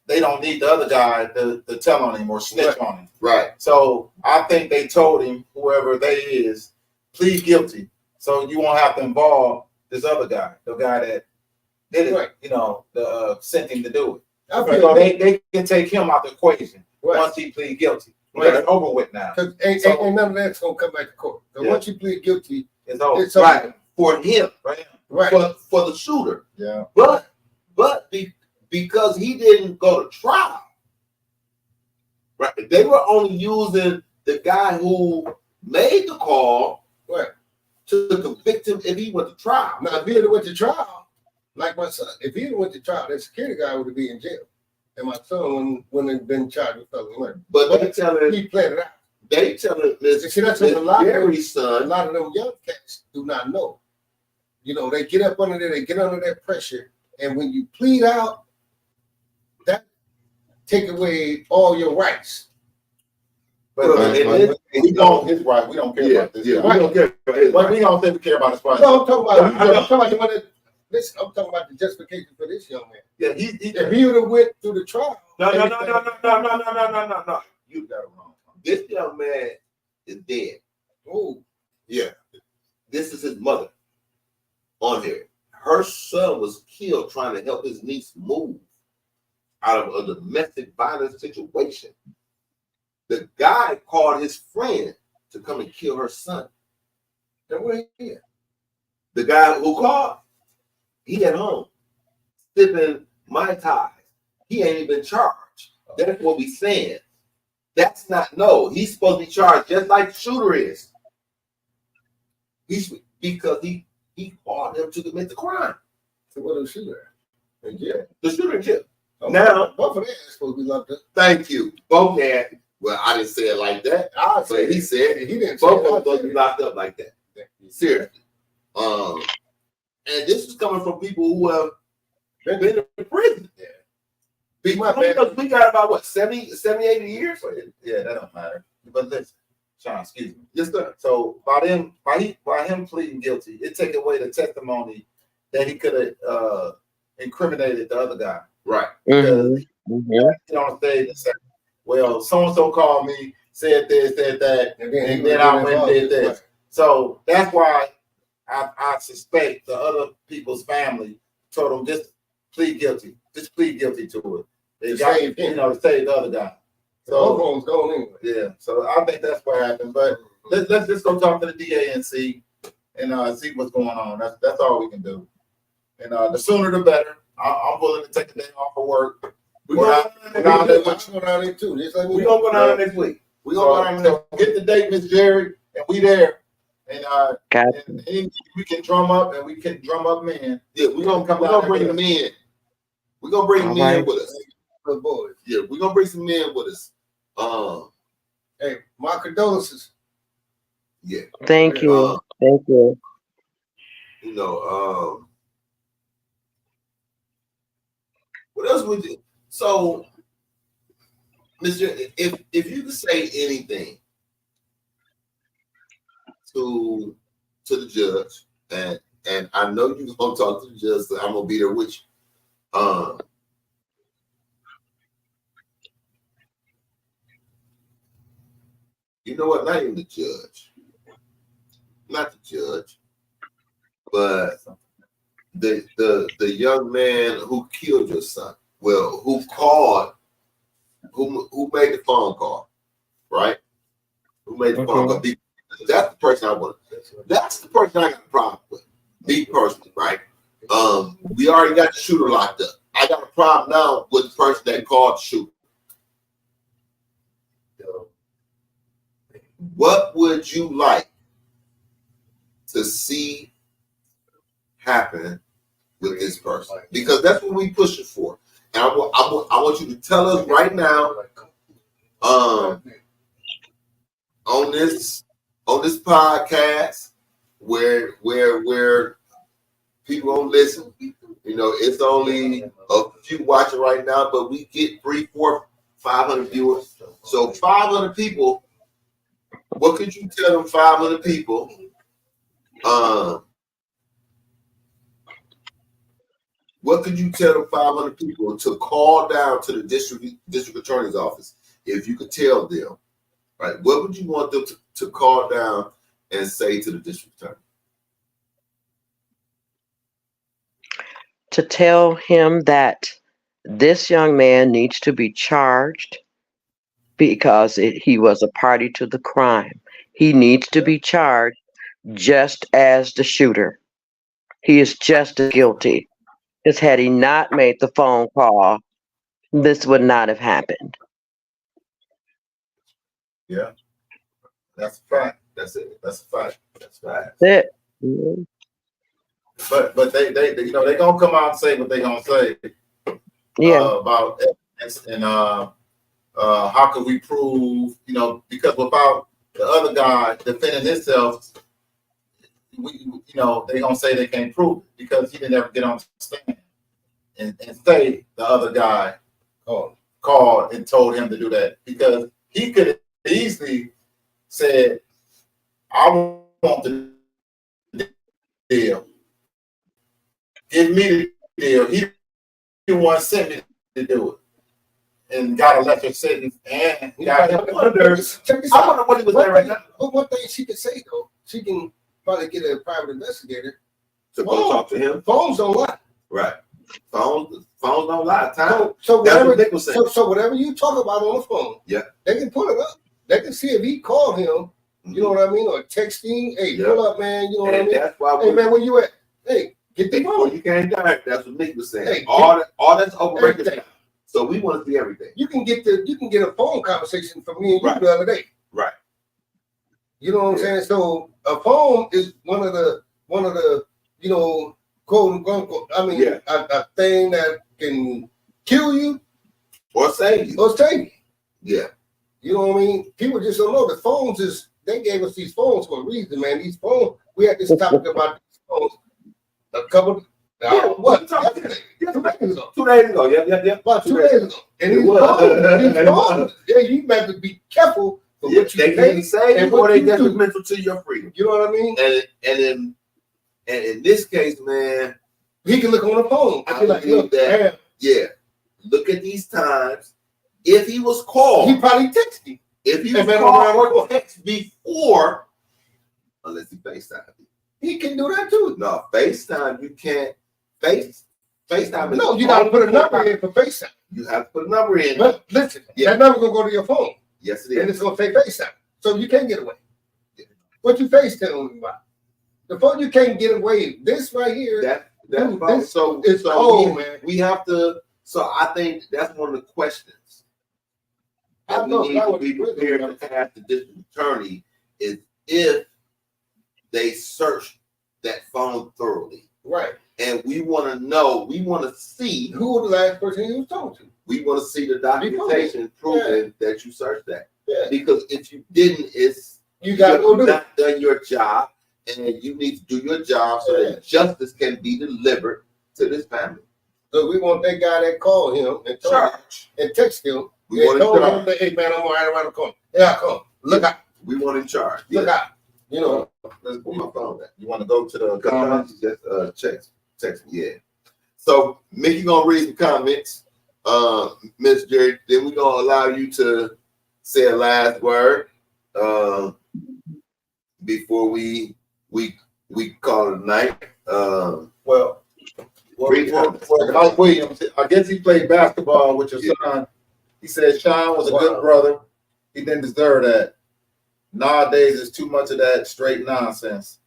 they don't need the other guy to tell on him or snitch on him. Right. So I think they told him, whoever they is, plead guilty, so you won't have to involve this other guy, the guy that did it, sent him to do it. So they can take him out the equation once he plead guilty. It's over with now. Ain't none of that's gonna come back to court. So once you plead guilty, it's over. Right. For him. right. for the shooter. Yeah. But because he didn't go to trial, right? They were only using the guy who made the call, Right. to convict him if he went to trial. Now, if he had went to trial, like my son, if he had went to trial, that security guy would have been in jail, and my son wouldn't have been charged with felony murder. But they telling He planned it out. they telling this See, that's what a lot Jerry's a son. lot of them young cats do not know. You know, they get up under there, they get under that pressure, and when you plead out, that take away all your rights. But we don't his right. We don't care about this. Yeah, guy. we don't care about his But we don't say we care about his right. No, I'm talking about the one that. Listen, I'm talking about the justification for this young man. Yeah, If he would have went through the trial. No. You got it wrong. This young man is dead. Oh, Yeah. This is his mother on here. Her son was killed trying to help his niece move out of a domestic violence situation. The guy called his friend to come and kill her son. then where he at? The guy who called, he at home, sipping Mai Tais. He ain't even charged. That's what we saying. That's not, no. He's supposed to be charged just like the shooter is. Because he called him to commit the crime. So what was the shooter at? In jail. The shooter in jail. Oh, Now, both of them are supposed to be locked up. thank you. Both had, well, I didn't say it like that, I but he said he didn't say both of them it. supposed to be locked up like that. Seriously. And this is coming from people who have been in prison. Yeah. Because we got about what, 70, 80 years? Yeah, that don't matter. But listen, Sean, excuse me. Yes, sir. So by him pleading guilty, it take away the testimony that he could have incriminated the other guy. Right. Because get on stage and say, well, so and so called me, said this, said that, and then I went and did this. Right. So that's why I suspect the other people's family told them just plead guilty. Just plead guilty to it. They To got, save him. to save the other guy. So So home's gone anyway. yeah, so I think that's what happened. But let's just go talk to the DA and see see what's going on. That's all we can do. And the sooner the better. I'm willing to take a day off of work. We're We're going going down there too. Just like to go down there next week. We're going to go down there. Get the date, Miss Jerry, and we there. And Gotcha. and we can drum up and we can drum up men. Yeah, we're gonna bring them in. We're gonna bring them in with us. Good boys. Yeah, we're gonna bring some men with us. Hey, my condolences. Yeah. Thank you. Thank you. You know, what else would you? So, Mr. If you could say anything to the judge, and I know you're gonna talk to the judge, so I'm gonna be there with you. You know what? Not even the judge, not the judge, but the young man who killed your son. Well, who called? Who made the phone call? Right? Who made the phone call? That's the person I want. That's the person I got a problem with. Me personally, right? We already got the shooter locked up. I got a problem now with the person that called the shooter. What would you like to see happen with this person? Because that's what we pushing for. And I want you to tell us right now, on this podcast where people don't listen. You know, it's only a few watching right now, but we get 300, 400, 500 viewers. So 500 people. What could you tell them 500 people? What could you tell them 500 people to call down to the district attorney's office? If you could tell them, right? What would you want them to call down and say to the district attorney? To tell him that this young man needs to be charged because he was a party to the crime. He needs to be charged just as the shooter. he is just as guilty. Because had he not made the phone call, this would not have happened. Yeah, that's a fact. That's it. That's a fact. That's fact. That's it. Mhm. But they they gonna come out and say what they gonna say Yeah. about evidence and how could we prove, because without the other guy defending himself, they gonna say they can't prove it because he didn't ever get on the stand and say the other guy called and told him to do that, because he could have easily said, I want the deal. Give me the deal. He didn't want to send me to do it. And got a lesser sentence and got him under. I wonder what he was there right now. But one thing she can say though, she can probably get a private investigator to go talk to him. Phones don't lie. Right. Phones don't lie. Time. So whatever, Nick was saying. so whatever you talk about on the phone, yeah, they can pull it up. They can see if he called him. You know what I mean? Or texting, hey, pull up, man. You know what I mean? That's why. Hey, man, where you at? Hey, get the phone. You can't direct. That's what Nick was saying. Hey, all that's over record. So we want to see everything. You can get a phone conversation from me and you the other day. Right. You know what I'm saying? So a phone is one of the quote unquote, I mean, a thing that can kill you or save you. Yeah. You know what I mean? People just don't know the phones they gave us these phones for a reason, man. These phones, we had this topic about these phones a couple. What? 2 days ago. 2 days ago. Yeah. About 2 days ago. And these phones, you better be careful for what you can say and what they detrimental to your freedom. You know what I mean? And in this case, man, he can look on the phone. I like, look that. Yeah. Look at these times. If he was called, he probably texted me. If he was called or text before, unless he FaceTime, he can do that too. No, FaceTime you can't. FaceTime. No, you got to put a number in for FaceTime. You have to put a number in. But listen, that number gonna go to your phone. Yes, it is. And it's gonna say FaceTime, so you can't get away. Yeah. What you FaceTime about? The phone you can't get away. This right here. That's so it's cold, man. We have to. So I think that's one of the questions that we need to be prepared to ask the district attorney is if they search that phone thoroughly. Right. And we want to know, we want to see who was the last person he was talking to. We want to see the documentation proving that you searched that. Yeah. Because if you didn't, you got to go do not done your job, and you need to do your job so that justice can be delivered to this family. So we want that guy that called him and and text him. We want told him that, hey man, I'm right around the corner. Yeah, come. Look out. We want in charge. Look out. You know, let's pull my phone back. You want to go to the comments? Just text me. Yeah. So Mickey gonna read some comments. Miss Jerry, then we're gonna allow you to say a last word before we call it a night. Well, Mike Williams, I guess he played basketball with your son. He said Sean was a good brother. He didn't deserve that. Nowadays, it's too much of that straight nonsense.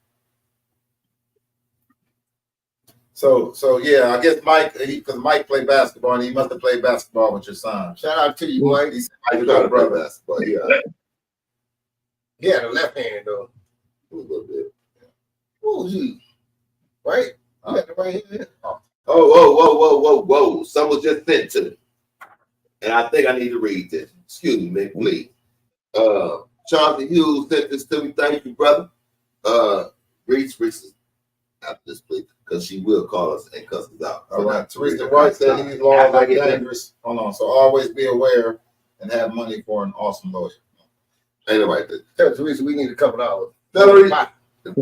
So yeah, I guess Mike, because Mike played basketball, and he must have played basketball with your son. Shout out to you, Mike. He said Mike's good brother. Basketball. Yeah. He had a left hand though. A little bit. What was you? Right? You got the right hand. Whoa. Someone just sent to me. And I think I need to read this. Excuse me, man, please. Charlie Hughes sent this to me. Thank you, brother. Reese after this, please, because she will call us and cuss us out. All right. Teresa White said these laws are dangerous. Hold on. So always be aware and have money for an awesome lawyer. Ain't nobody there. Tell Teresa we need a couple dollars.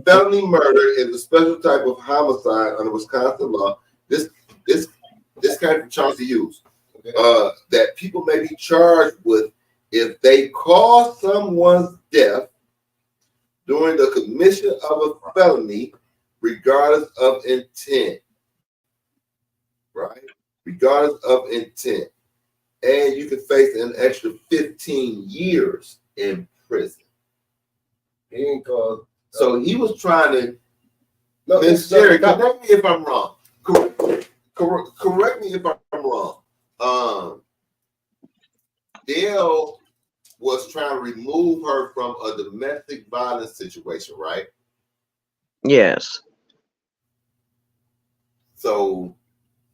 Felony murder is a special type of homicide under Wisconsin law. This came from Chauncey Hughes. That people may be charged with if they cause someone's death during the commission of a felony, regardless of intent. Right? Regardless of intent. And you can face an extra 15 years in prison. He ain't called. So he was trying to, No, Miss Jerry, correct me if I'm wrong. Correct me if I'm wrong. Dale was trying to remove her from a domestic violence situation, right? Yes. So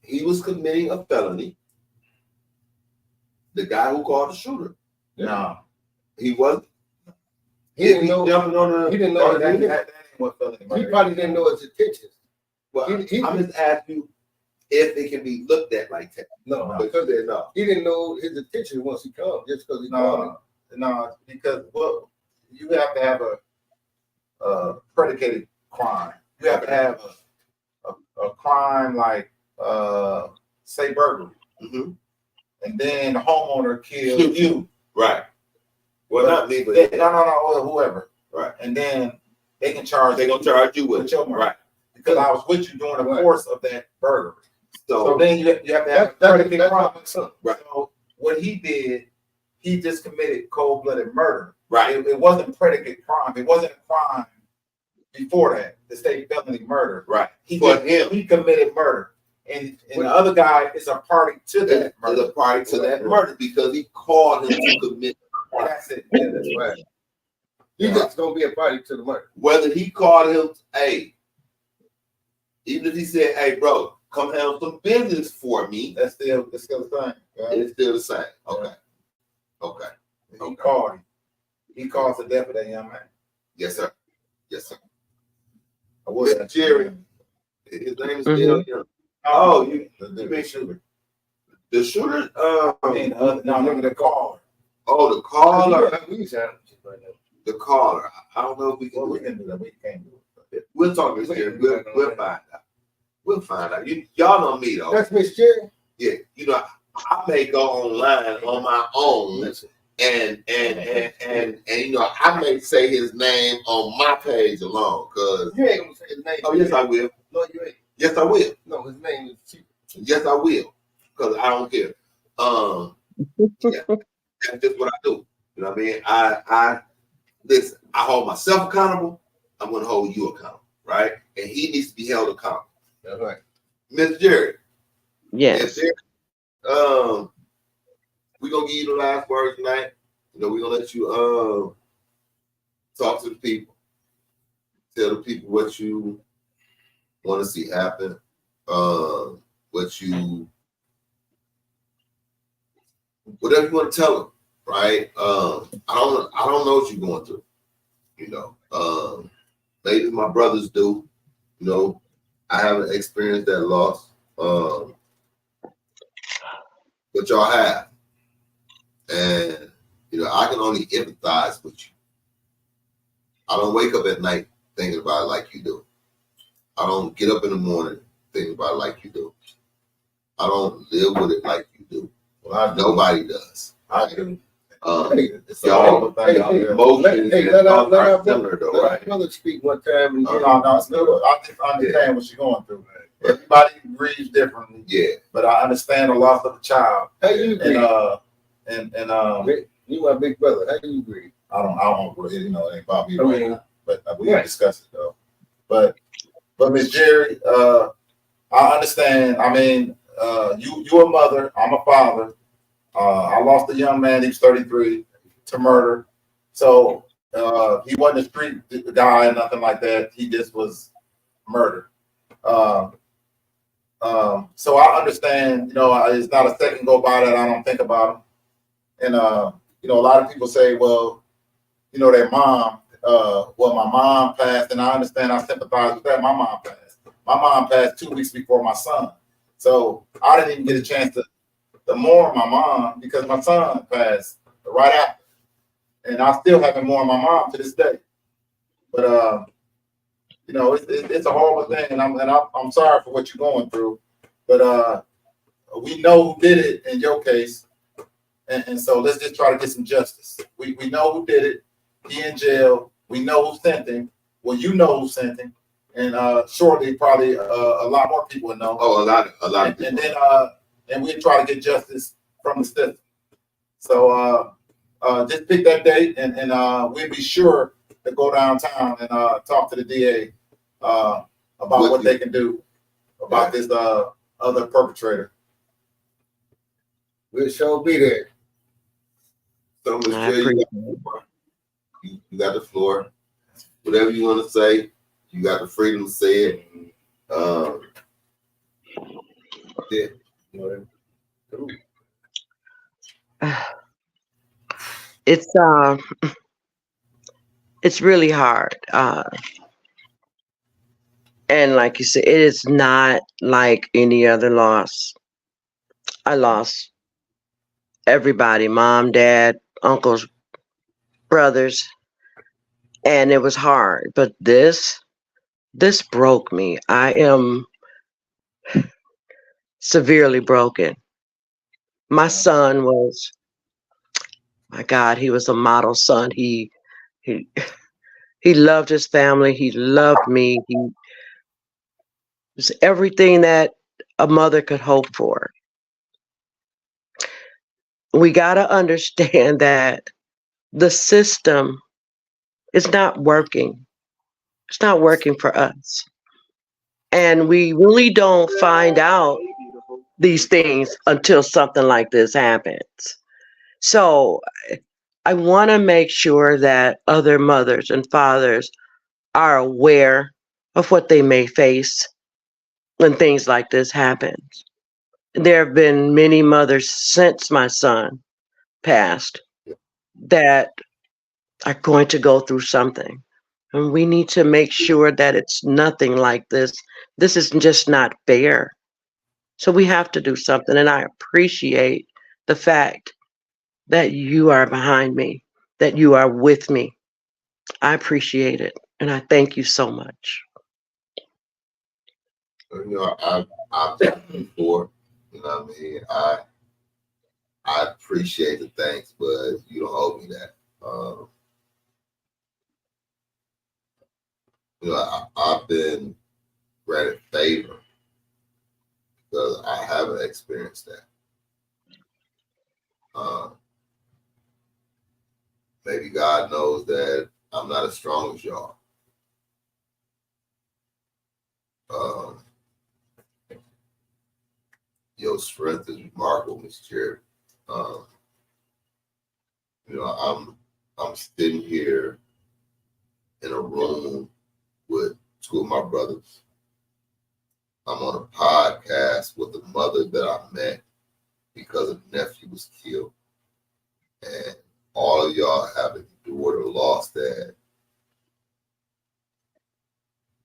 he was committing a felony. The guy who called the shooter. No, he wasn't. He didn't know. Jumping on the. He didn't know. That ain't what felony murder He probably didn't know his intentions. Well, I'm just asking you if it can be looked at like that. No, because they're not. he didn't know his intentions once he come, just because he called him. No, because you have to have a predicated crime. You have to have a crime like say burglary, and then the homeowner kills you. Right. Well, not me, but no, whoever. Right. And then they can charge. They're gonna charge you with your murder. Right. Because I was with you during the course of that burglary. So So then you have to have a predicate crime. Right. So what he did, he just committed cold-blooded murder. Right. It wasn't predicate crime. It wasn't a crime before that. The state felony murder. Right. He him. committed murder, and the other guy is a party to that murder. Is a party to that murder because he called him to commit. That's it. Yeah, that's right. He's just gonna be a party to the murder. Whether he called him, hey, even if he said, hey, bro, come handle some business for me. That's still the same. Yeah. It's still the same. Okay. Okay. He called him. He caused the death of that young man. Yes, sir. Yes, sir. I was Jerry. His name is Dale Young. Oh, you big shooter. The shooter? No, look at the caller. Oh, the caller. Right The caller. I don't know if we can. Well, we can do that. We can't do it. We'll talk this year. We'll find out. We'll find out. Y'all know me though. That's Miss Jerry. Yeah, I may go online on my own, and I may say his name on my page alone, cause you ain't gonna say his name. Oh yes, I will. No, you ain't. Yes, I will. No, his name is Chief. Yes, I will, cause I don't care. Yeah, that's just what I do. You know what I mean? I listen. I hold myself accountable. I'm gonna hold you accountable, right? And he needs to be held accountable. That's right. Miss Jerry. Yes. We're gonna give you the last word tonight. We're gonna let you talk to the people, tell the people what you want to see happen, whatever you want to tell them, right? I don't know what you're going through, maybe my brothers do, I haven't experienced that loss, but y'all have. And, I can only empathize with you. I don't wake up at night thinking about it like you do. I don't get up in the morning thinking about it like you do. I don't live with it like you do. Well, Nobody does. I do. Y'all emotions and thoughts are similar though, right? Let brother speak one time. No, I just understand what you're going through. Everybody grieves differently. Yeah. But I understand the loss of a child. How you grieve? And you my big brother. How do you grieve? I don't really, it ain't about me right. But we can discuss it though. But Miss Jerry, I understand. I mean, you a mother, I'm a father. I lost a young man, he was 33, to murder. So he wasn't a street guy or nothing like that. He just was murdered. So I understand, it's not a second go by that I don't think about him. And a lot of people say, well, their mom, my mom passed, and I understand, I sympathize with that. My mom passed. My mom passed 2 weeks before my son. So I didn't even get a chance to mourn my mom because my son passed right after. And I still haven't mourned my mom to this day. But it's a horrible thing, and I'm sorry for what you're going through. But we know who did it in your case, and so let's just try to get some justice. We know who did it. He in jail. We know who sent him. Well, you know who sent him, and shortly probably a lot more people will know. Oh, a lot of people. And then and we try to get justice from the system. So just pick that date, and we'll be sure to go downtown and talk to the DA about what they can do about this other perpetrator. We'll sure be there. So, Ms. J, you got the floor. Whatever you want to say, you got the freedom to say it. It's really hard. And like you said, it is not like any other loss. I lost everybody, mom, dad, uncles, brothers, and it was hard. But this broke me. I am severely broken. My son was, my God, he was a model son. He he loved his family. He loved me. He was everything that a mother could hope for. We got to understand that the system is not working. It's not working for us. And we really don't find out these things until something like this happens. So I want to make sure that other mothers and fathers are aware of what they may face when things like this happen. There have been many mothers since my son passed that are going to go through something. And we need to make sure that it's nothing like this. This is just not fair. So we have to do something. And I appreciate the fact that you are behind me, that you are with me. I appreciate it. And I thank you so much. You know, I've done it before. You know what I mean? I appreciate the thanks, but you don't owe me that. You know, I've been granted favor because I haven't experienced that. Maybe God knows that I'm not as strong as y'all. Your strength is remarkable, Miss Cherry. You know, I'm sitting here in a room with two of my brothers. I'm on a podcast with a mother that I met because a nephew was killed. And all of y'all have endured or lost that.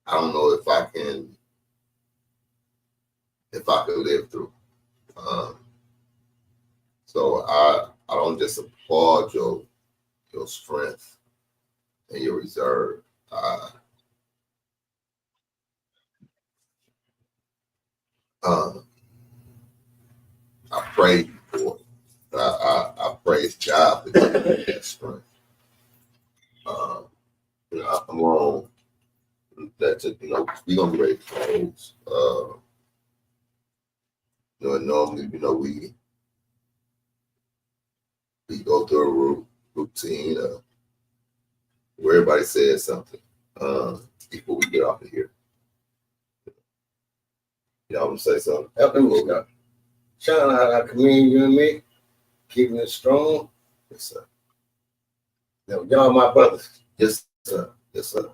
I don't know if I could live through. So I don't just applaud your strength and your reserve. I praise you for it. I praise God for that strength. You know, I'm wrong. That's it. You know, we're gonna be ready to close. You know, normally, you know, we go through a routine where everybody says something before we get off of here. Y'all want to say something? Absolutely. Sean, I commend you and me, keeping it strong. Yes, sir. Y'all my brothers. Yes, sir. Yes, sir.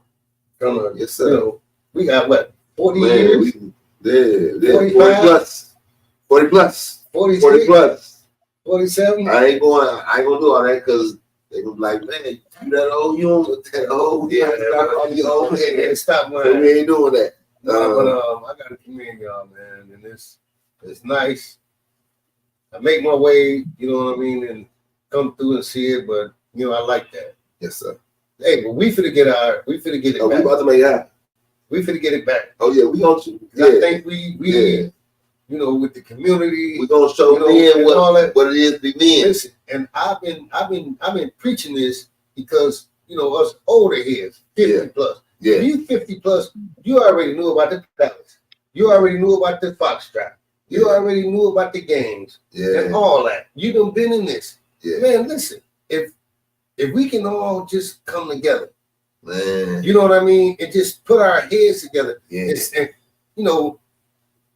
Yes, sir. You know, we got what, 40 Man, years? 40 plus. 40 plus. 46? 40 plus. 47? I ain't gonna do all that because they gonna be like, man, you that old, you don't look that old. Yeah, stop on your old man. Stop, man. So we ain't doing that. No, but I gotta commend y'all, man, and it's nice. I make my way, you know what I mean, and come through and see it, but you know, I like that. Yes, sir. Hey, but we finna get it back. We about to make it happen. We finna get it back. Oh yeah, we gonna. Yeah. I think we you know, with the community, we're gonna show men what it is to be men. Listen, and I've been preaching this because you know us older heads, 50 plus. Yeah. You 50 plus, you already knew about the palace. You already knew about the foxtrot. You already knew about the games and all that. You done been in this. Yeah. Man, listen, if we can all just come together Man. You know what I mean? And just put our heads together. Yeah. And, you know,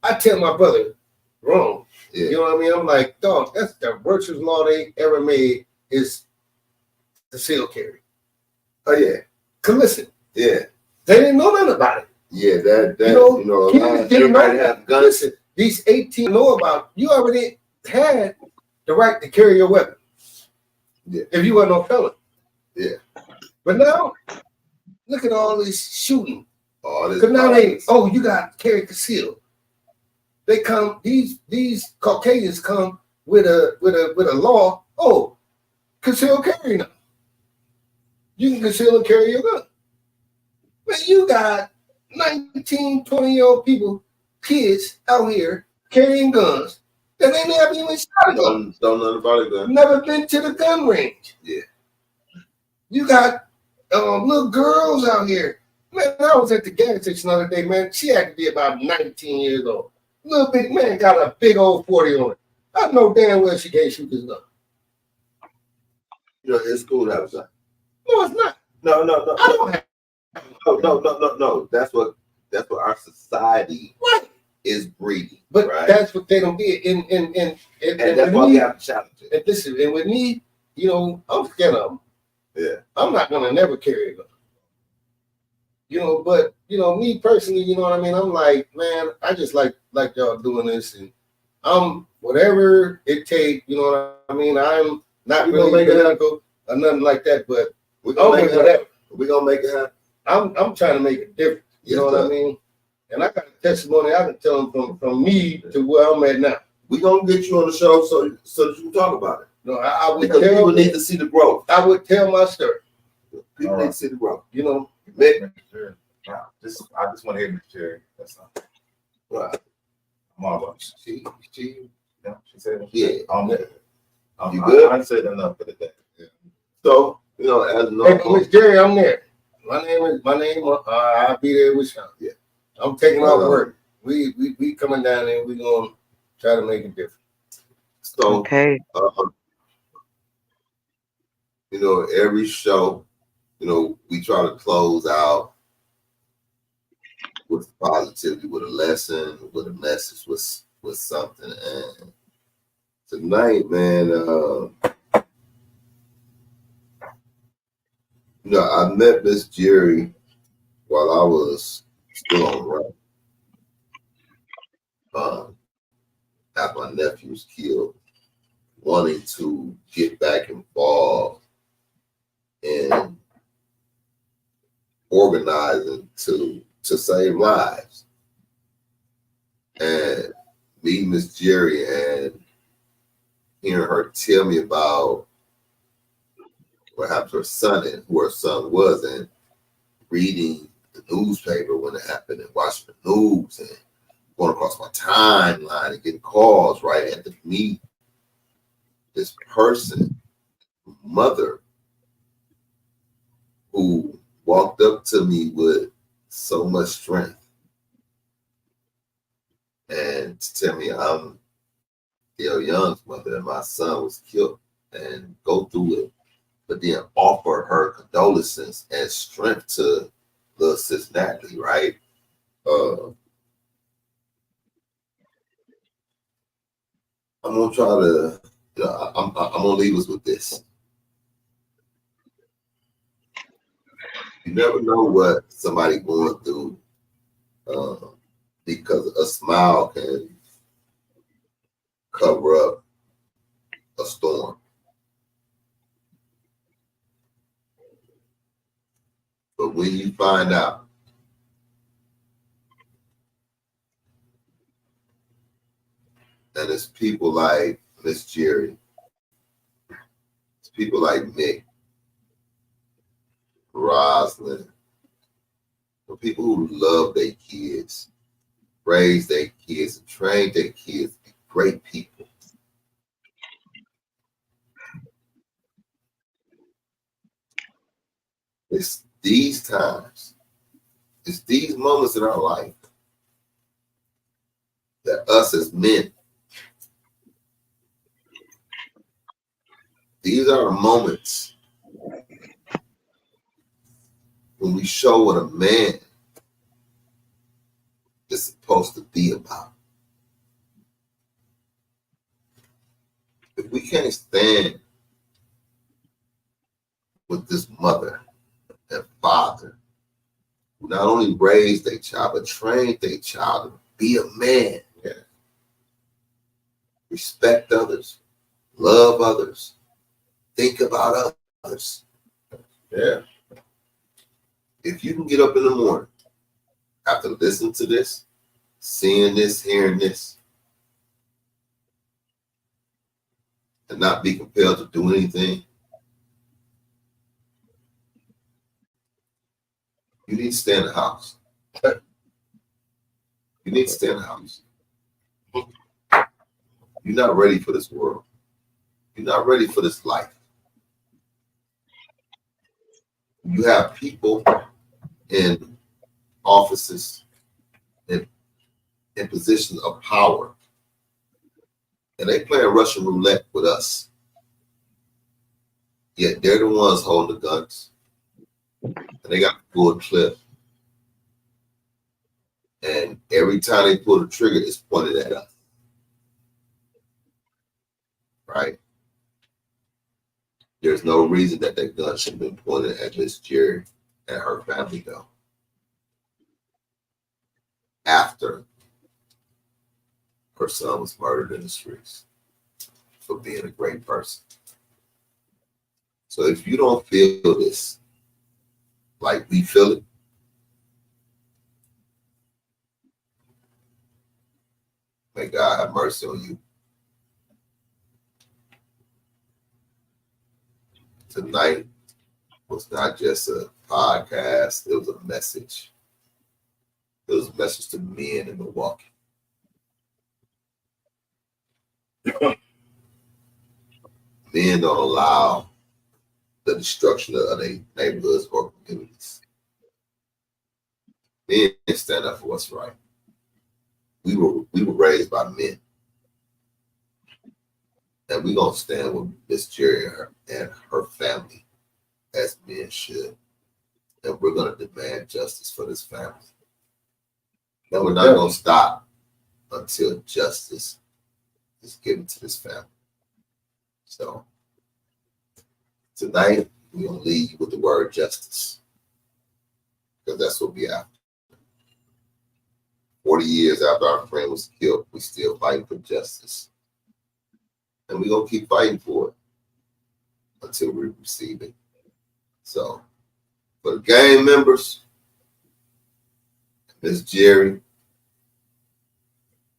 I tell my brother, wrong. Yeah. You know what I mean? I'm like, dog, that's the virtuous law they ever made is concealed carry. Oh yeah. Cause listen, yeah, they didn't know nothing about it. Yeah, that you know kids didn't know have guns. Listen, these 18 know about. You already had the right to carry your weapon. Yeah. If you were no felon. Yeah. But now, look at all this shooting. All this. Cause now you got to carry concealed. They come. These Caucasians come with a law. Oh, conceal carry now. You can conceal and carry your gun. Man, you got 19, 20-year-old people, kids out here carrying guns that they never even shot a gun. Don't know about a gun. Never been to the gun range. Yeah. You got little girls out here. Man, I was at the gas station the other day, man. She had to be about 19 years old. Little big man got a big old 40 on it. I know damn well she can't shoot this gun. You know, it's cool to have a gun. No, it's not. No. I don't have. No. That's what our society is breeding. But right? that's what they don't get. And that's why we have to challenge it. And listen, and with me, you know, I'm scared of them. Yeah. I'm not gonna never carry a gun. You know, but you know, me personally, you know what I mean? I'm like, man, I just like y'all doing this, and I'm whatever it takes, you know what I mean? I'm not really political or nothing like that, but we're gonna make it happen. We're gonna make it happen. I'm trying to make a difference. You know what I mean? And I got a testimony I can tell them from me to where I'm at now. We're gonna get you on the show so that you can talk about it. No, I would because people need to see the growth. I would tell my story. People need to see the growth. You know, I just want to hear Miss Jerry. That's all. Right. Marvelous. She said, yeah. You good? I said enough for the day. Yeah. So, you know, as Miss Jerry, I'm there. My name. I'll be there with you. Yeah. I'm taking off work. We coming down there. We gonna try to make a difference. So, okay. You know, every show, you know, we try to close out with positivity, with a lesson, with a message, with something. And tonight, man, you know, I met Miss Jerry while I was still on the run. After my nephew was killed, wanting to get back involved in organizing to save lives. And meeting Miss Jerry and hearing her tell me about what happened to her son and who her son was, and reading the newspaper when it happened and watching the news and going across my timeline and getting calls right at the meet this person, mother, who walked up to me with so much strength and to tell me I'm Dale Young's mother and my son was killed and go through it, but then offer her condolences and strength to little sis Natalie, right? I'm gonna try to, I'm gonna leave us with this. You never know what somebody going through, because a smile can cover up a storm. But when you find out and it's people like Miss Jerry, it's people like Mick, Roslyn, the people who love their kids, raise their kids, and train their kids to be great people. It's these times, it's these moments in our life that us as men, these are the moments when we show what a man is supposed to be about. If we can't stand with this mother and father who not only raised their child, but trained their child to be a man, respect others, love others, think about others. Yeah. If you can get up in the morning after listening to this, seeing this, hearing this, and not be compelled to do anything, you need to stay in the house. You need to stay in the house. You're not ready for this world. You're not ready for this life. You have people in offices, in positions of power, and they playing Russian roulette with us. Yet they're the ones holding the guns, and they got the full clip. And every time they pull the trigger, it's pointed at us. Right? There's no reason that gun should have been pointed at Miss Jerry and her family, though. After her son was murdered in the streets for being a great person. So if you don't feel this like we feel it, may God have mercy on you. Tonight was not just a podcast, it was a message. It was a message to men in Milwaukee. Men don't allow the destruction of their neighborhoods or communities. Men stand up for what's right. We were raised by men. And we're going to stand with Miss Jerry and her family as men should. And we're going to demand justice for this family. And we're not going to stop until justice is given to this family. So tonight, we're going to leave you with the word justice. Because that's what we have. 40 years after our friend was killed, we still fighting for justice. And we're going to keep fighting for it until we receive it. So, for the gang members, Miss Jerry,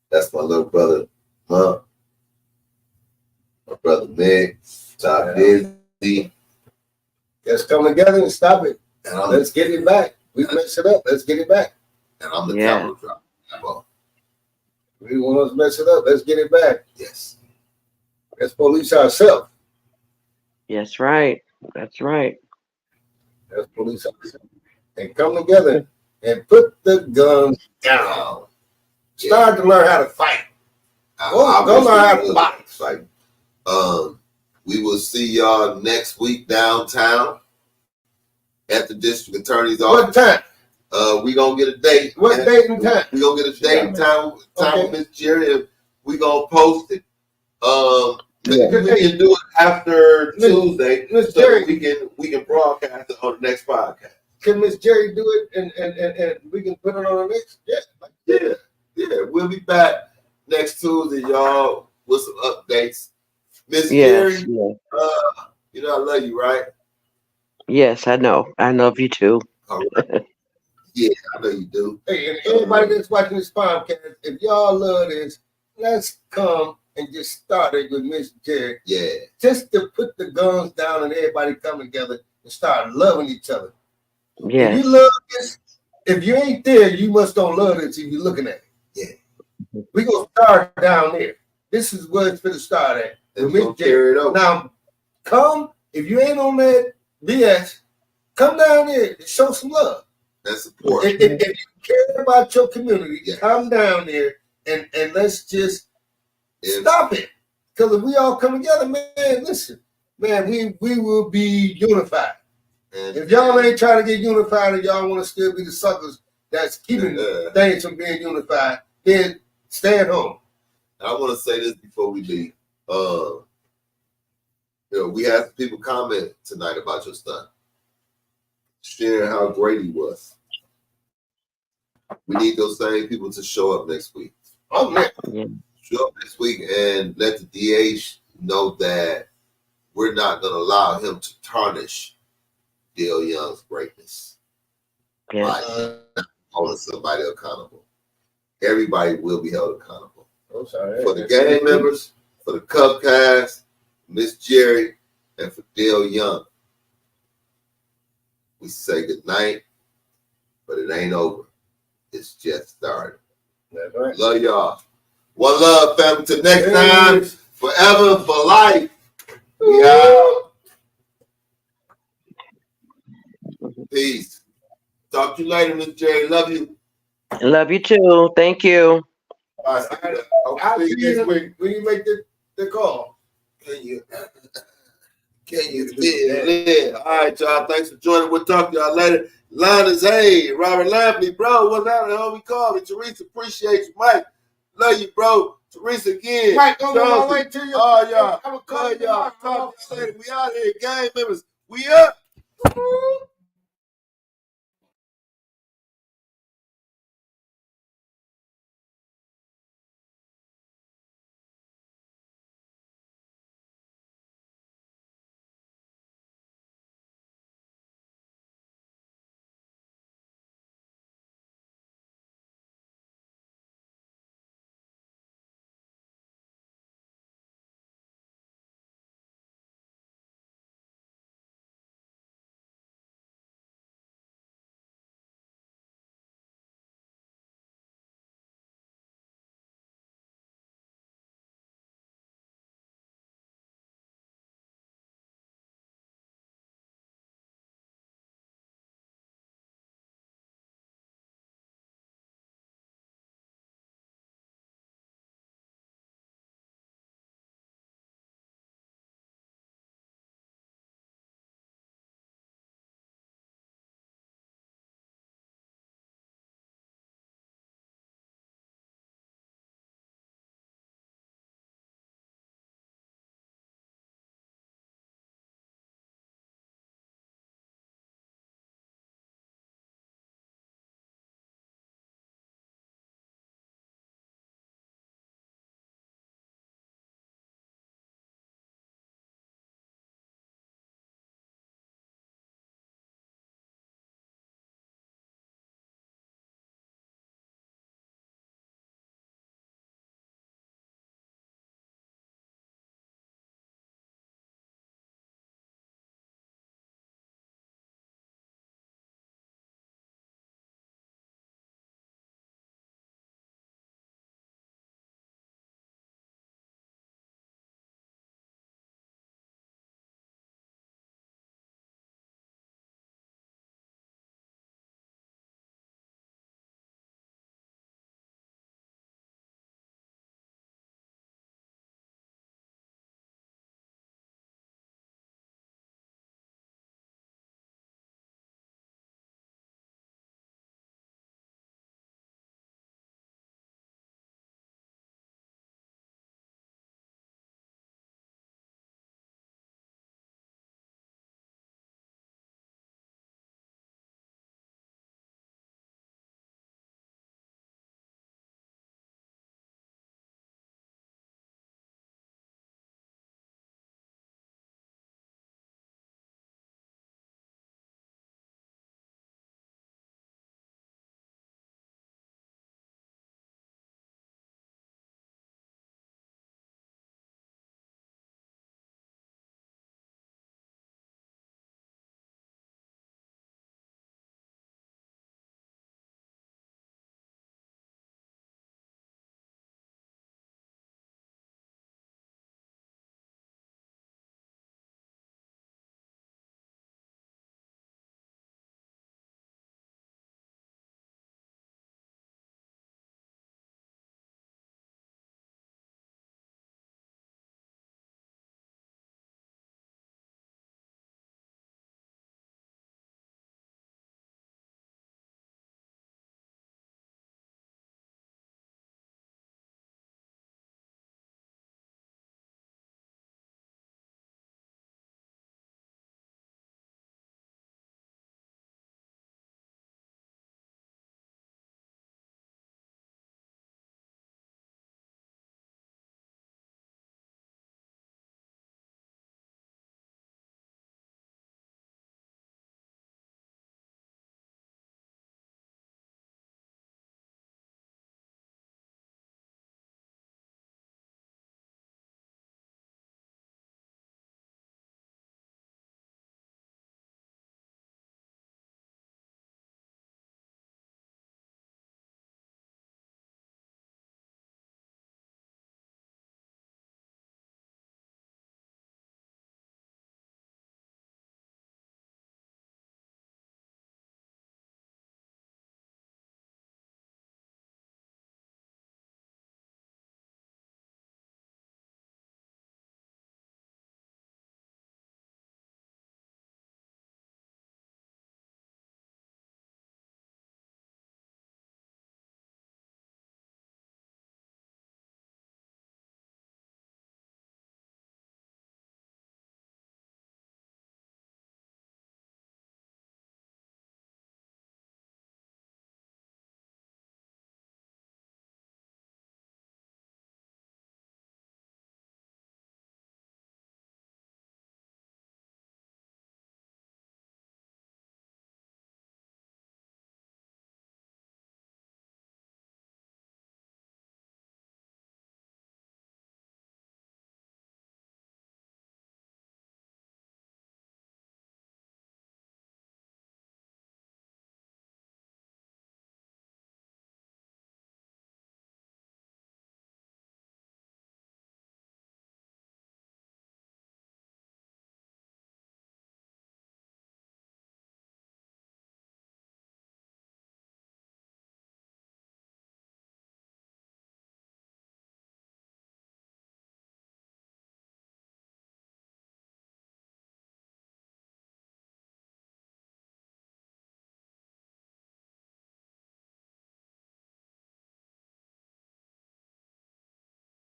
that's my little brother, my brother Meg, Todd Busy. Let's come together and stop it. Let's get it back. We messed it up. Let's get it back. And I'm the capital drop. We want to mess it up. Let's get it back. Yes. Let's police ourselves. That's right. That's right. Let's police ourselves. And come together and put the guns down. Start to learn how to fight. Go learn how to box. We will see y'all next week downtown at the district attorney's office. What time? We gonna get a date. What date and time? We gonna get a date and time with Miss Jerry, and we gonna post it. We can do it after Tuesday, Miss so Jerry, we can broadcast it on the next podcast. Can Miss Jerry do it and we can put it on the next? Yeah. We'll be back next Tuesday, y'all, with some updates. Miss Jerry, you know I love you, right? Yes, I know. I love you too. All right. Yeah, I know you do. Hey, and everybody that's watching this podcast, if y'all love this, let's come and just start it with Miss Jerry. Yeah. Just to put the guns down and everybody come together and start loving each other. Yes. If you love this, if you ain't there, you must don't love this if you're looking at it. Yeah. We're going to start down there. This is where it's going to start at. And we're going to carry it over. Now, come, if you ain't on that BS, come down there and show some love. That's support. If you care about your community, come down there and let's just stop it. Because if we all come together, man, listen, man, we will be unified. And if y'all ain't trying to get unified and y'all want to still be the suckers that's keeping things from being unified, then stay at home. I want to say this before we leave. We had some people comment tonight about your son, sharing how great he was. We need those same people to show up next week. Oh man, show up next week and let the DH know that we're not going to allow him to tarnish Dale Young's greatness. By holding somebody accountable. Everybody will be held accountable. For the gang members, for the Cub cast, Miss Jerry, and for Dale Young. We say good night, but it ain't over. It's just started. That's right. Love y'all. One love, family. Till next time. Forever for life. We out. Peace. Talk to you later, Miss Jerry. Love you. Love you too. Thank you. I'll see you next week when you make the call. Can you feel it? All right, y'all. Thanks for joining. We'll talk to y'all later. Linus, hey, Robert Lampley, bro. What's that? How we call it? Teresa, appreciate you, Mike. Love you, bro. Teresa again. Mike, go on my way to you. Oh, y'all. Love y'all. Talk to you later. We out here, gang members. We up.